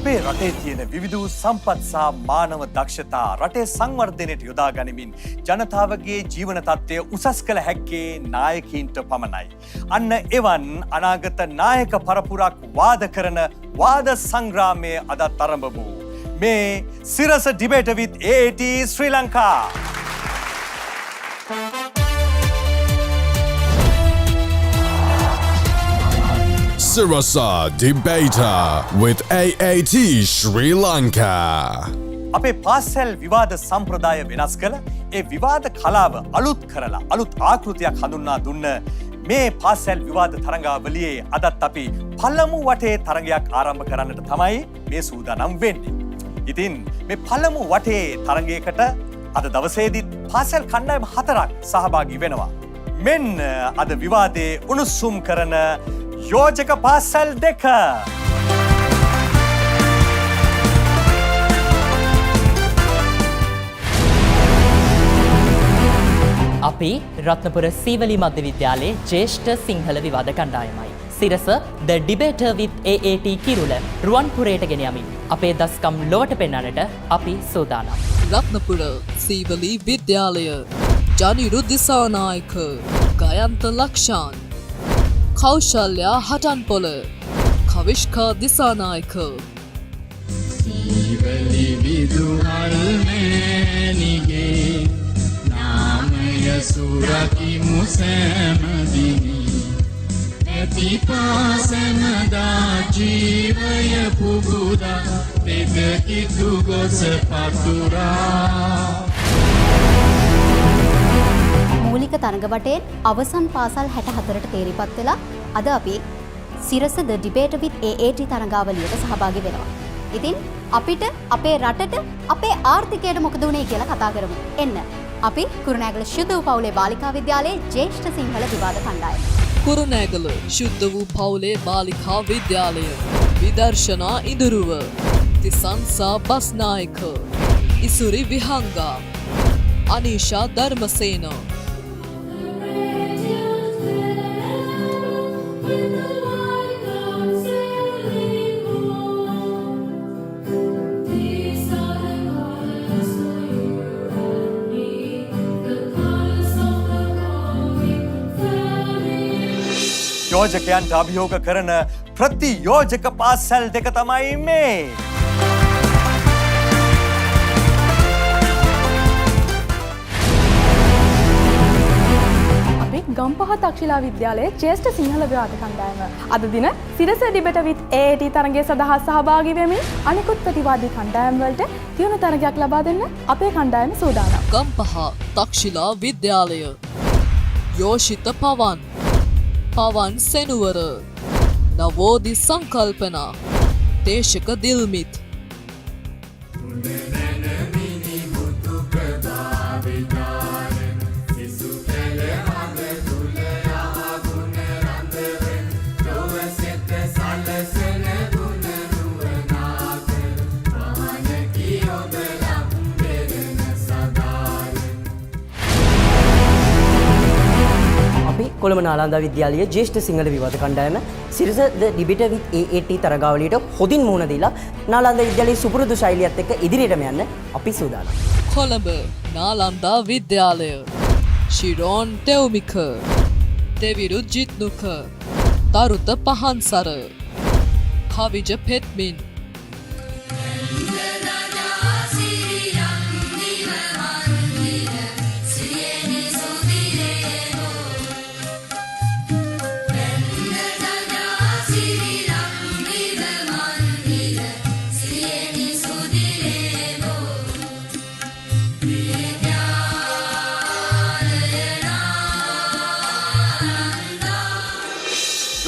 අපේ රටේ තියෙන විවිධ වූ සම්පත් සහ මානව දක්ෂතා රටේ සංවර්ධනයට යොදා ගනිමින් ජනතාවගේ ජීවන තත්ත්වය උසස් කළ හැක්කේ නායකයින්ට පමණයි. අන්න එවන් අනාගත නායක පරපුරක් වාද කරන වාද සංග්‍රාමයේ අදත් ආරම්භ වූ මේ Sirasa debate with AAT Sri Lanka. Sirasa Debater with AAT Sri Lanka. අපේ පාසල් විවාද සම්ප්‍රදාය වෙනස් කළ ඒ විවාද කලාව අලුත් කරලා අලුත් ආකෘතියක් හඳුන්වා දුන්න මේ පාසල් විවාද තරඟාවලියේ අදත් අපි පළමු වටේ තරඟයක් ආරම්භ කරන්නට තමයි මේ සූදානම් වෙන්නේ. ඉතින් මේ පළමු වටේ තරඟයකට අද දවසේදී පාසල් කණ්ඩායම 4ක් සහභාගී වෙනවා. මෙන්න අද විවාදයේ උණුසුම් කරන යෝජක පාසල් 2. අපි රත්නපුර සීවලි මධ්‍ය විද්‍යාලයේ ජ්‍යෙෂ්ඨ සිංහල විවාද කණ්ඩායමයි. සිරස The Debater with AAT කිරුළ රුවන්පුරයට ගෙන යමින් අපේ දස්කම් ලොවට පෙන්වන්නට අපි සූදානම්. රත්නපුර සීවලි විද්‍යාලය ජනිරු දිසානායක ගයන්ත ලක්ෂාන් කෞශල්‍යා හටන්පොළ කවිෂ්කා දිසානායක සීවලි විදුහල්මෑනිගේ නාමය සුරකි මුසෑමදිනි ඇතිපාසැමදා ජීවය පුබුදා දෙදකිතු ගොස පතුරා මූලික තරඟවටයෙන් අවසන් පාසල් 64ට තේරිපත් වෙලා අද අපි සිරස The Debater with AAT තරඟාවලියට සහභාගී වෙනවා. ඉතින් අපිට අපේ රටට අපේ ආර්ථිකයට මොකද වුනේ කියලා කතා කරමු. එන්න. අපි කුරුණෑගල ශුද්ධ වූ පවුලේ බාලිකා විද්‍යාලයේ ජ්‍යෙෂ්ඨ සිංහල විවාද කණ්ඩායම. කුරුණෑගල ශුද්ධ වූ පවුලේ බාලිකා විද්‍යාලය විදර්ශනා ඉඳුරුව තිසන්සා බස්නායක ඉසුරි විහංගා අනීෂා ධර්මසේන යෝජකයන්ට අභියෝග කරන ප්‍රතියෝජක පාසල් 2 තමයි මේ. අපි ගම්පහ තක්ෂිලා විද්‍යාලයේ ජ්‍යෙෂ්ඨ සිංහල විවාද කණ්ඩායම අද දින සිරස ඩිබේට් with AAT තරඟයේ සඳහා සහභාගී වෙමින් අනිකුත් ප්‍රතිවාදී කණ්ඩායම් වලට තියුණු තරඟයක් ලබා දෙන්න අපේ කණ්ඩායම සූදානම්. ගම්පහ තක්ෂිලා විද්‍යාලය යෝෂිත පවන් පවන් සෙනුවර නවෝදි සංකල්පනා දේශක දිල්මිත් කොළඹ නාලන්දා විද්‍යාලයේ ජ්‍යෙෂ්ඨ සිංහල විවාද කණ්ඩායම සිරස The Debater with AAT තරගාවලියට හොඳින් මුහුණ දීලා නාලන්දා විද්‍යාලයේ සුපුරුදු ශෛලියත් එක්ක ඉදිරියටම යන්න අපි සූදානම්. කොළඹ නාලන්දා විද්‍යාලය ශිරෝන් තෙව්මික දෙවිරු ජිත්නුක තරුත පහන්සර කවිජ පෙත්මින්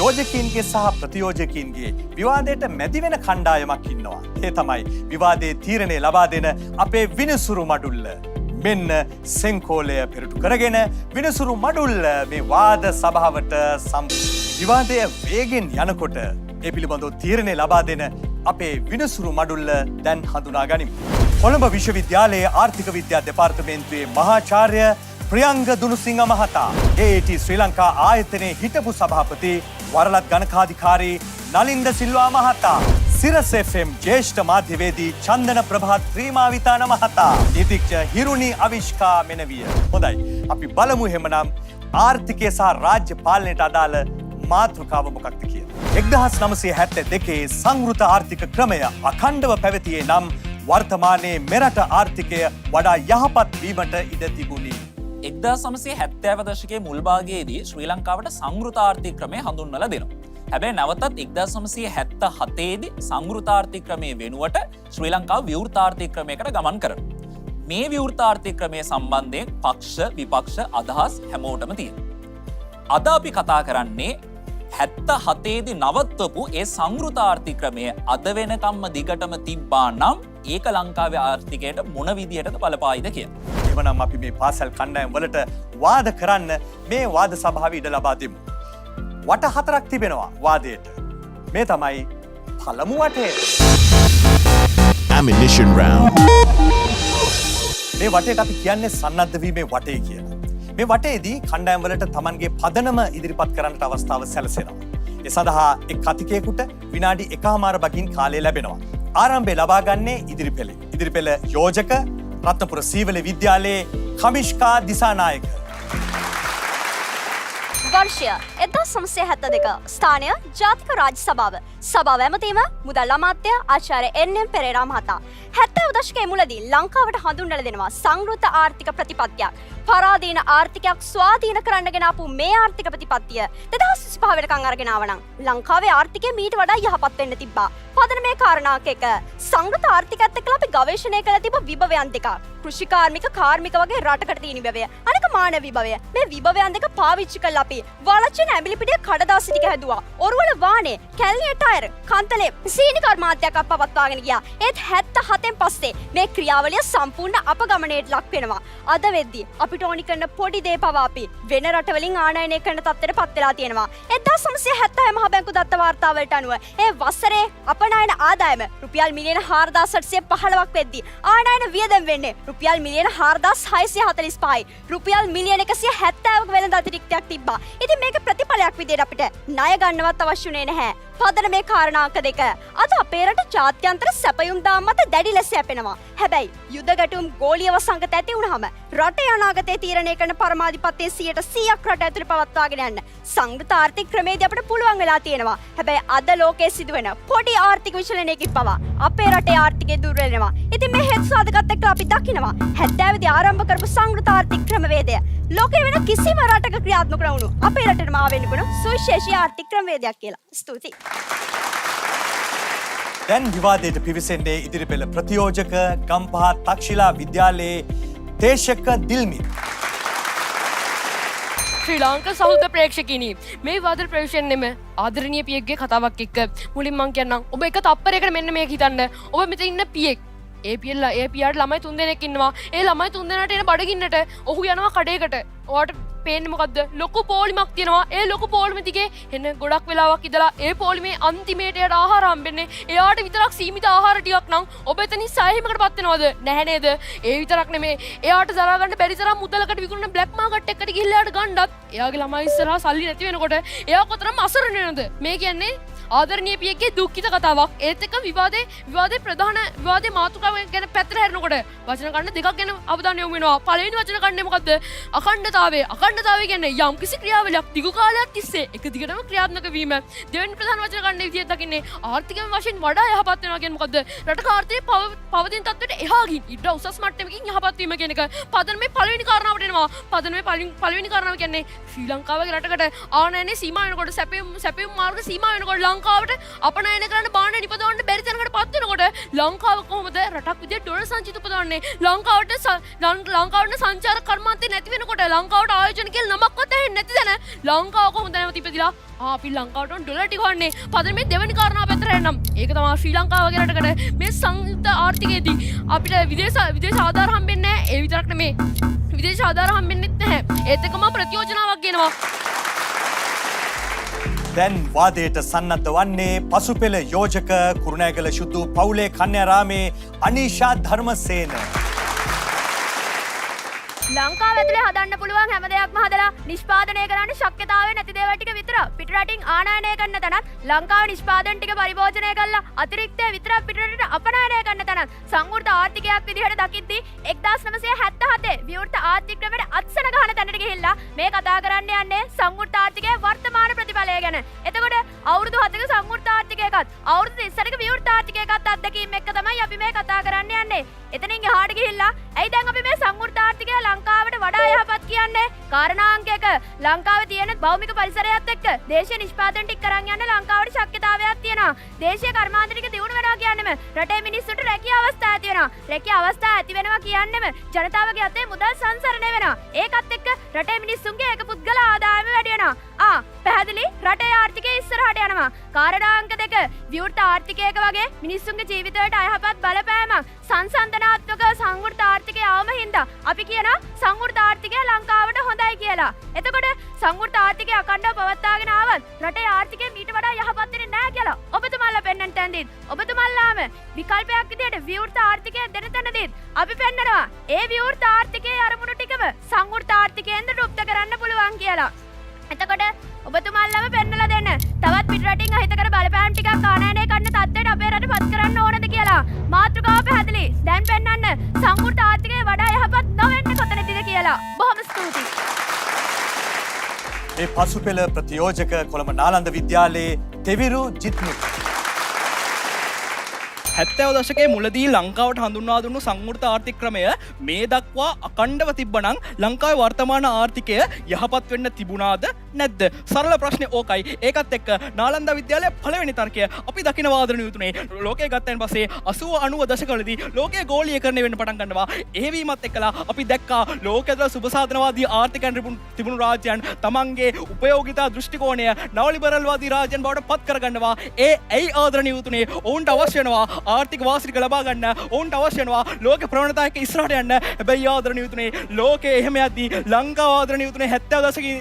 යෝජකයින්ගේ සහ ප්‍රතියෝජකයින්ගේ විවාදයට මැදි වෙන කණ්ඩායමක් ඉන්නවා. ඒ තමයි විවාදයේ තීරණය ලබා දෙන අපේ විනිසුරු මඩුල්ල. මෙන්න සෙන්කෝලය පෙරටු කරගෙන විනිසුරු මඩුල්ල මේ වාද සභාවට විවාදය වේගෙන් යනකොට ඒ පිළිබඳව තීරණය ලබා දෙන අපේ විනිසුරු මඩුල්ල දැන් හඳුනා ගනිමු. කොළඹ විශ්වවිද්‍යාලයේ ආර්ථික විද්‍යා දෙපාර්තමේන්තුවේ මහාචාර්ය ප්‍රියංග දුනුසිංහ මහතා AAT ශ්‍රී ලංකා ආයතනයේ හිටපු සභාපති වරලත් ගණකාධිකාරී නලින්ද සිල්වා මහතා සිරස FM ජේෂ්ඨ මාධ්‍යවේදී චන්දන ප්‍රභාත් ත්‍රීමාවිතාන මහතා නීතිඥ හිරුණි අවිෂ්කා මෙනවිය. හොඳයි. අපි බලමු එහෙමනම් ආර්ථිකය සහ රාජ්‍ය පාලනයට අදාළ මාතෘකාව මොකක්ද කියලා. 1972 සංවෘත ආර්ථික ක්‍රමය අඛණ්ඩව පැවතියේ නම් වර්තමානයේ මෙරට ආර්ථිකය වඩා යහපත් වීමට ඉඩ තිබුණි. 1970 දශකයේ මුල් භාගයේදී ශ්‍රී ලංකාවට සංවෘත ආර්ථික ක්‍රමය හඳුන්වලා දෙනවා. හැබැයි නැවතත් 1977 දී සංවෘත ආර්ථික ක්‍රමයේ වෙනුවට ශ්‍රී ලංකාව විවෘත ආර්ථික ක්‍රමයකට ගමන් කරනවා. මේ විවෘත ආර්ථික ක්‍රමයේ සම්බන්ධයෙන් පක්ෂ විපක්ෂ අදහස් හැමෝටම තියෙනවා. අද අපි කතා කරන්නේ 77 දී නවත්වපු ඒ සංවෘත ආර්ථික ක්‍රමය අද වෙනකම්ම දිගටම තිබ්බා නම් ඒක ලංකාවේ ආර්ථිකයට මොන විදියටද බලපායිද කියලා. එවනම් අපි මේ පාසල් කණ්ඩායම් වලට වාද කරන්න මේ වාද සභාවේ ඉඩ ලබා දෙමු. වට 4ක් තිබෙනවා වාදයට. මේ තමයි පළමු වටය. Ammunition round. මේ වටේට අපි කියන්නේ සන්නද්ධ වීමේ වටේ කියලා. මේ වටේදී කණ්ඩායම් වලට Tamanගේ පදනම ඉදිරිපත් කරන්නට අවස්ථාව සැලසෙනවා. ඒ සඳහා එක් කතිකයෙකුට විනාඩි 1මාර බගින් කාලය ලැබෙනවා. ආරම්භය ලබා ගන්නේ ඉදිරිපෙළ. ඉදිරිපෙළ යෝජක රත්නපුර සීවලි විද්‍යාලයේ කමිෂ්කා දිසානායක. වර්ෂය 1972 ස්ථානය ජාතික රාජ්‍ය සභාව. සභාව ඇමතීම මුදල් අමාත්‍ය ආචාර්ය එන්.එම්. පෙරේරා මහතා. 70 දශකයේ මුලදී ලංකාවට හඳුන්වලා දෙනවා සංවෘත ආර්ථික ප්‍රතිපත්තියක්. පරාදීන ආර්ථිකයක් ස්වාධීන කරන්න ගෙන ආපු මේ ආර්ථික ප්‍රතිපත්තිය 2025 වෙනකන් අරගෙන ආවනම් ලංකාවේ ආර්ථිකය මීට වඩා යහපත් වෙන්න තිබ්බා. පදනමේ කාරණාවක් එක සංවෘත ආර්ථිකයත් එක්කලා අපි ගවේෂණය කළ තිබ්බ විභවයන් දෙකක්. කෘෂි කාර්මික වගේ රටකට තියෙන විභවය. අනික මානව විභවය. මේ විභවයන් දෙක පාවිච්චි කරලා අපි වලච්චන ඇඹිලි පිටිය කඩදාසි ටික හැදුවා. ඔරුවල වානේ, කැලණිය ටයර්, කන්තලේ සීනි කර්මාන්තයක් අපවත්වාගෙන ගියා. ඒත් 77න් පස්සේ මේ ක්‍රියාවලිය සම්පූර්ණ අපගමනයට ලක් වෙනවා. අද වෙද්දී අපිට ඕනි කරන පොඩි දේ පවා අපි වෙන රටවලින් ආනයනය කරන තත්ත්වයට පත් වෙලා තියෙනවා. 1976 මහ බැංකු දත්ත වාර්තාවලට අනුව ඒ වසරේ අපනයන ආදායම රුපියල් මිලියන 4815ක් වෙද්දී ආනයන වියදම් වෙන්නේ රුපියල් මිලියන 4645යි. රුපියල් මිලියන 170ක වෙළඳ අතිරික්තයක් තිබ්බා. ඉතින් මේක ප්‍රතිඵලයක් විදිහට අපිට ණය ගන්නවත් අවශ්‍යුනේ නැහැ. පදනමේ කාරණාක දෙක. අද අපේ රට ජාත්‍යන්තර සැපයුම් දාම් මත දැඩි ලෙස යැපෙනවා. හැබැයි යුද ගැටුම් ගෝලීය වසංගත ඇති වුනහම රටේ අනාගතය තීරණය කරන පරමාධිපත්‍යයේ 100%ක් රට ඇතුළේ පවත්වාගෙන යන්න සංවෘත ආර්ථික ක්‍රමයේදී අපිට පුළුවන් වෙලා තියෙනවා. හැබැයි අද ලෝකයේ සිදුවෙන පොඩි ආර්ථික විචලනයකින් පවා අපේ රටේ ආර්ථිකය දුර්වල වෙනවා. ඉතින් මේ හේතු සාධකත් එක්ක අපි දකිනවා 70 දී ආරම්භ කරපු සංවෘත ආර්ථික ක්‍රමවේදය ලෝකයේ වෙන කිසිම රටක ක්‍රියාත්මක නොවුණු අපේ රටේම ආවෙන්න පුළුවන් සුවිශේෂී ආර්ථික ක්‍රමවේදයක් කියලා. ස්තුතියි. දැන් විවාදයට පිවිසෙන්නේ ඉදිරිපෙළ ප්‍රතියෝජක ගම්පහ තක්ෂිලා විද්‍යාලයේ දේශක දිල්මිත්. ශ්‍රී ලාංකා සහෘද ප්‍රේක්ෂකිනි මේ විවාද ප්‍රවේශයෙන්නෙම ආදරණීය පියෙක්ගේ කතාවක් එක්ක මුලින් මං කියන්නම් ඔබ එක තප්පරයකට මෙන්න මේක හිතන්න. ඔබ මෙතන ඉන්න පියෙක් ඒ පියාට ළමයි 3 දෙනෙක් ඉන්නවා. ඒ ළමයි 3 දෙනාට එන බඩගින්නට ඔහු යනවා කඩේකට. ඔයාට පේන්නේ මොකද්ද? ලොකු පොලිමක් තියෙනවා. ඒ ලොකු පොලිම දිගේ එන ගොඩක් වෙලාවක් ඉඳලා ඒ පොලිමේ අන්තිමේට යට ආහාර හම්බෙන්නේ. එයාට විතරක් සීමිත ආහාර ටිකක් නම් ඔබ එතනින් සෑහීමකටපත් වෙනවද? නැහැ නේද? ඒ විතරක් නෙමේ. එයාට දරා ගන්න බැරි තරම් මුදලකට විකුණන බ්ලැක් මාකට් එකකට ගිහිල්ලා එයාට ගන්නත් එයාගේ ළමයි ඉස්සරහා සල්ලි නැති වෙනකොට එයා කොතරම් අසරණ වෙනවද? මේ කියන්නේ ආදරණීය පියෙක්ගේ දුක්ඛිත කතාවක්. ඒත් එක්ක විවාදේ ප්‍රධාන විවාදේ මාතෘකාව ගැන පැත්තට හැරෙනකොට වචන කන්න දෙකක් ගැන අවධානය යොමු වෙනවා. පළවෙනි වචන කන්නේ මොකද්ද? අඛණ්ඩතාවය. අඛණ්ඩතාවය කියන්නේ යම් කිසි ක්‍රියාවලියක් දිගු කාලයක් තිස්සේ එක දිගටම ක්‍රියාත්මක වීම. දෙවෙනි ප්‍රධාන වචන කන්නේ විදියට දකින්නේ ආර්ථික වශයෙන් වඩා යහපත් වෙනවා කියන්නේ මොකද්ද? රටක ආර්ථිකය පවතින තත්ත්වයට එහා ගිහින් ඊට උසස් මට්ටමකින් යහපත් වීම කියන එක. පදනමේ පළවෙනි කාරණාවට එනවා. පදනමේ පළවෙනි කාරණාව කියන්නේ ශ්‍රී ලංකාවගේ රටකට ආනයනයේ සීමා වෙනකොට සැපයුම් මාර්ග සීමා වෙනකොට ලංකාවට අපනයන කරන්න බාණ්ඩ නිපදවන්න බැරි තැනකට පත් වෙනකොට ලංකාව කොහොමද රටක් විදියට ඩොලර් සංචිත උපදවන්නේ? ලංකාවට සංචාර කර්මාන්තේ නැති වෙනකොට ලංකාවට ආයෝජන කියලා නමක්වත් ඇහෙන්නේ නැති තැන ලංකාව කොහොමද නැවත ඉපදිලා අපි ලංකාවට ඩොලර් ටික වන්නේ. පදනමේ දෙවෙනි කාරණාව පැත්තට එන්නම්. ඒක තමයි ශ්‍රී ලංකාව වගේ රටකට මේ සංයුක්ත ආර්ථිකයේදී අපිට විදේශ ආධාර හම්බෙන්නේ නැහැ. ඒ විතරක් නෙමේ විදේශ ආධාර හම්බෙන්නෙත් නැහැ. ඒත් එක්කම ප්‍රතියෝජනාවක් ගෙනවා. දැන් වාදයට සන්නද්ධ වන්නේ පසුපෙළ යෝජක කුරුණෑගල ශුද්ධ පවුලේ කන්‍යාරාමේ අනීෂා ධර්මසේන. ලංකාව ඇතුලේ හදන්න පුළුවන් හැම දෙයක්ම හදලා නිෂ්පාදනය කරන්න ශක්්‍යතාවය නැති දේවල් ටික විතර පිටරටින් ආනයනය කරන තැනත් ලංකාවේ නිෂ්පාදන ටික පරිභෝජනය කරලා අතිරික්තය විතරක් පිටරටට අපනයනය කරන තැනත් සංවෘත ආර්ථිකයක් විදිහට දකිද්දී 1977 විවෘත ආර්ථික ක්‍රමයට අත්සන ගහන තැනට ගිහිල්ලා මේ කතා කරන්න යන්නේ සංවෘත ආර්ථිකයේ වර්තමාන ප්‍රතිඵලය ගැන. එතකොට අවුරුදු 7ක සංවෘත ආර්ථිකයකත් අවුරුදු 30ක විවෘත ආර්ථිකයකත් අත්දැකීම් එක්ක තමයි අපි මේ කතා කරන්න යන්නේ. එතනින් එහාට ගිහිල්ලා ඇයි දැන් අපි මේ සංවෘත ආර්ථිකය ලංකාවට වඩා යහපත් කියන්නේ? කාරණාංක 1 ලංකාවේ තියෙන භෞමික පරිසරයත් එක්ක දේශීය නිෂ්පාදන ටික කරන් යන්න ලංකාවට ශක්්‍යතාවයක් තියෙනවා. දේශීය කර්මාන්ත ටික දියුණු වෙනවා කියන්නේම රටේ මිනිස්සුන්ට රැකියාව අවස්ථා ඇති වෙනවා. රැකියාව අවස්ථා ඇති වෙනවා කියන්නේම ජනතාවගේ අතේ මුදල් සංසරණය වෙනවා. ඒකත් එක්ක රටේ මිනිස්සුන්ගේ එක පුද්ගල ආදායම වැඩි වෙනවා. පැහැදිලි රටේ ආර්ථිකය ඉස්සරහට යනවා. කාරණාංක 2 විවෘත ආර්ථිකයක වගේ මිනිස්සුන්ගේ ජීවිතවලට අයහපත් බලපෑමක් සංසන්දනාත්මක සංවෘත ආර්ථිකය ආවම හින්දා අපි කියනවා සංවෘත ආර්ථිකය ලංකාවට හොඳයි කියලා. එතකොට සංවෘත ආර්ථිකය අඛණ්ඩව පවත්වාගෙන ආවත් රටේ ආර්ථිකය මීට වඩා යහපත් වෙන්නේ නැහැ කියලා ඔබතුමාලා පෙන්වන්න තැනදී ඔබතුමාලාම විකල්පයක් විදිහට විවෘත ආර්ථිකය දෙන තැනදීත් අපි පෙන්නනවා ඒ විවෘත ආර්ථිකයේ අරමුණු ටිකම සංවෘත ආර්ථිකයෙන් රුප්ත කරන්න පුළුවන් කියලා. එතකොට ඔබතුමාලම පෙන්නලා දෙන්න තවත් පිටරටින් අහිතකර බලපෑම් ටිකක් ආනයනය කරන තත්ත්වයට අපේ රට පත් කරන්න ඕනද කියලා. මාතෘකාව පැහැදිලි. දැන් පෙන්වන්න සංවෘත ආර්ථිකය වඩා යහපත් නොවෙන්නේ කොතනදද කියලා. බොහොම ස්තුතියි. මේ පසුපෙළ ප්‍රතියෝජක කොළඹ නාලන්ද විද්‍යාලයේ තෙවිරු ජිත්නු 70 දශකයේ මුලදී ලංකාවට හඳුන්වා දුන්නු සංවෘත ආර්ථික ක්‍රමය මේ දක්වා අකණ්ඩව තිබ්බනම් ලංකාවේ වර්තමාන ආර්ථිකය යහපත් වෙන්න තිබුණාද නැද්ද? සරල ප්‍රශ්නේ ඕකයි. ඒකත් එක්ක නාලන්ද විද්‍යාලයේ පළවෙනි තර්කය අපි දකින වාදන යුතුනේ. ලෝකයේ ගත්තයින් පස්සේ 80 90 දශකවලදී ලෝකයේ ගෝලීකරණය වෙන්න පටන් ගන්නවා. ඒ වීමත් එක්කලා අපි දැක්කා ලෝකයේ සුබසාධනවාදී ආර්ථිකයන් තිබුණු රාජ්‍යයන් තමන්ගේ උපයෝගිතා දෘෂ්ටි කෝණය නව ලිබරල්වාදී රාජ්‍යයන් බවට පත් කරගන්නවා. ඒ ඇයි ආදරණීය යුතුනේ? ඔවුන්ට අවශ්‍ය වෙනවා ආර්ථික වාසික ලබා ගන්න. ඔවුන්ට අවශ්‍ය වෙනවා ලෝක ප්‍රවණතා එක්ක ඉස්සරහට යන්න. හැබැයි ආදරණීය යුතුනේ ලෝකයේ එහෙම යද්දී ලංකාව ආදරණීය යුතුනේ 70 දශකයේ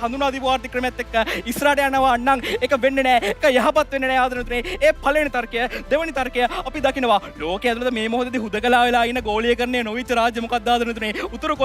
හඳුනා දීපු ආර්ථික ක්‍රමයත් එක්ක ඉස්සරහට යනවා නම් ඒක වෙන්නේ නැහැ. ඒක යහපත් වෙන්නේ නැහැ ආදරණීය යුතුනේ. ඒ පළවෙනි තර්කය. දෙවෙනි තර්කය අපි දකිනවා ලෝකයේ ඇතුළත මේ මොහොතේදී හුදකලා වෙලා ඉන්න ගෝලීකරණය නොවිච්ච රාජ්‍ය මොකක්ද ආදරණීය යුතුනේ? උතුරු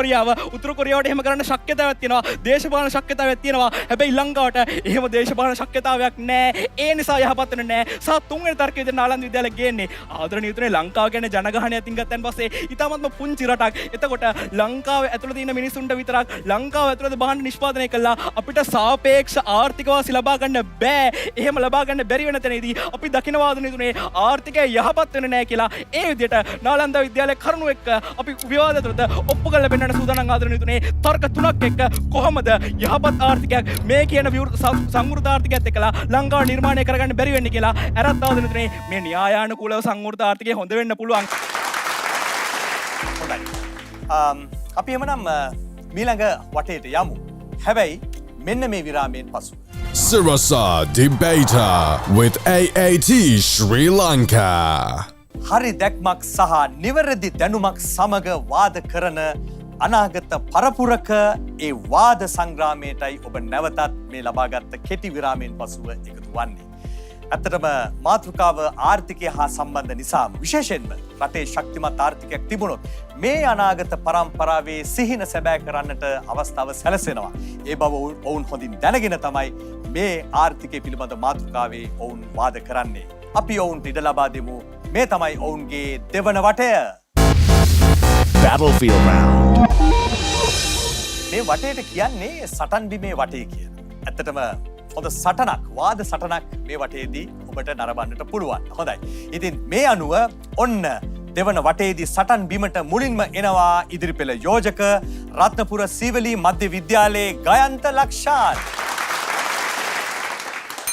කොරියාවට එහෙම කරන්න ශක්‍යතාවයක් තියෙනවා. දේශපාලන ශක්‍යතාවයක් තියෙනවා. හැබැයි ලංකාවට එහෙම දේශපාලන ශක්‍යතාවයක් නැහැ. ඒ නිසා යහපත් වෙන්නේ නැහැ. සහ තුන්වෙනි තර්කය විදිහට නාලන්ද විද්‍යාලය ගේන්නේ ආදරණීය යුතුනේ ලංකාව ගැන ජනගහනය අතින් ගත්තන් පස්සේ ඉතාමත්ම පුංචි රටක්. එතකොට ලංකාවේ ඇතුළත ඉන්න මිනිසුන්ට විතරක් ලංකාව ඇතුළත භාණ්ඩ නිෂ්පාදනය කළා අපිට සාපේක්ෂ ආර්ථික වාසි ලබා ගන්න බෑ. එහෙම ලබා ගන්න බැරි වෙන තැනදී අපි දකින ආදරණීය යුතුනේ ආර්ථිකය යහපත් වෙන්නේ නැහැ කියලා. ඒ විදිහට නාලන්ද විද්‍යාලයේ කරුණු එක්ක අපි විවාද ඇතුළත ඔප්පු කරලා පෙන්නන්න සූදානම් ආදරණීය යුතුනේ. තර්ක තුනක් එක්ක කොහොමද යහපත් ආර්ථිකයක් මේ කියන සංවෘත ආර්ථිකයත් එක්කලා ලංකාව නිර්මාණය කරගන්න බැරි වෙන්නේ කියලා අරත් ආදරණීය යුතුනේ. මේ න්‍යායානුකූලව සංවෘත ආර්ථිකය හොඳ වෙන්න පුළුවන්. හොඳයි. අපි එමනම් මීළඟ වටේට යමු. හැබැයි මෙන්න මේ විරාමයෙන් පසු. Sirasa Debater with AAT Sri Lanka. හරි දැක්මක් සහ නිවැරදි දැනුමක් සමග වාද කරන අනාගත පරපුරක ඒ වාද සංග්‍රාමයටයි ඔබ නැවතත් මේ ලබාගත්ත කෙටි විරාමයෙන් පසුව එකතු වන්නේ. ඇත්තටම මාතෘකාව ආර්ථිකය හා සම්බන්ධ නිසා විශේෂයෙන්ම රටේ ශක්තිමත් ආර්ථිකයක් තිබුණොත් මේ අනාගත පරම්පරාවේ සිහින සැබෑ කරන්නට අවස්ථාව සැලසෙනවා. ඒ බව ඔවුන් හොඳින් දැනගෙන තමයි මේ ආර්ථිකය පිළිබඳ මාතෘකාවේ ඔවුන් වාද කරන්නේ. අපි ඔවුන්ට ඉඩ ලබා දෙමු. මේ තමයි ඔවුන්ගේ දෙවන වටය. Battlefield round. මේ වටේට කියන්නේ සටන් බිමේ වටේ කියන. ඇත්තටම හොඳ සටනක් වාද සටනක් මේ වටේදී ඔබට නරඹන්නට පුළුවන්. හොඳයි. ඉතින් මේ අනුව ඔන්න දෙවන වටේදී සටන් බිමට මුලින්ම එනවා ඉදිරිපෙළ යෝජක රත්නපුර සීවලී මධ්‍ය විද්‍යාලයේ ගයන්ත ලක්ෂාන්.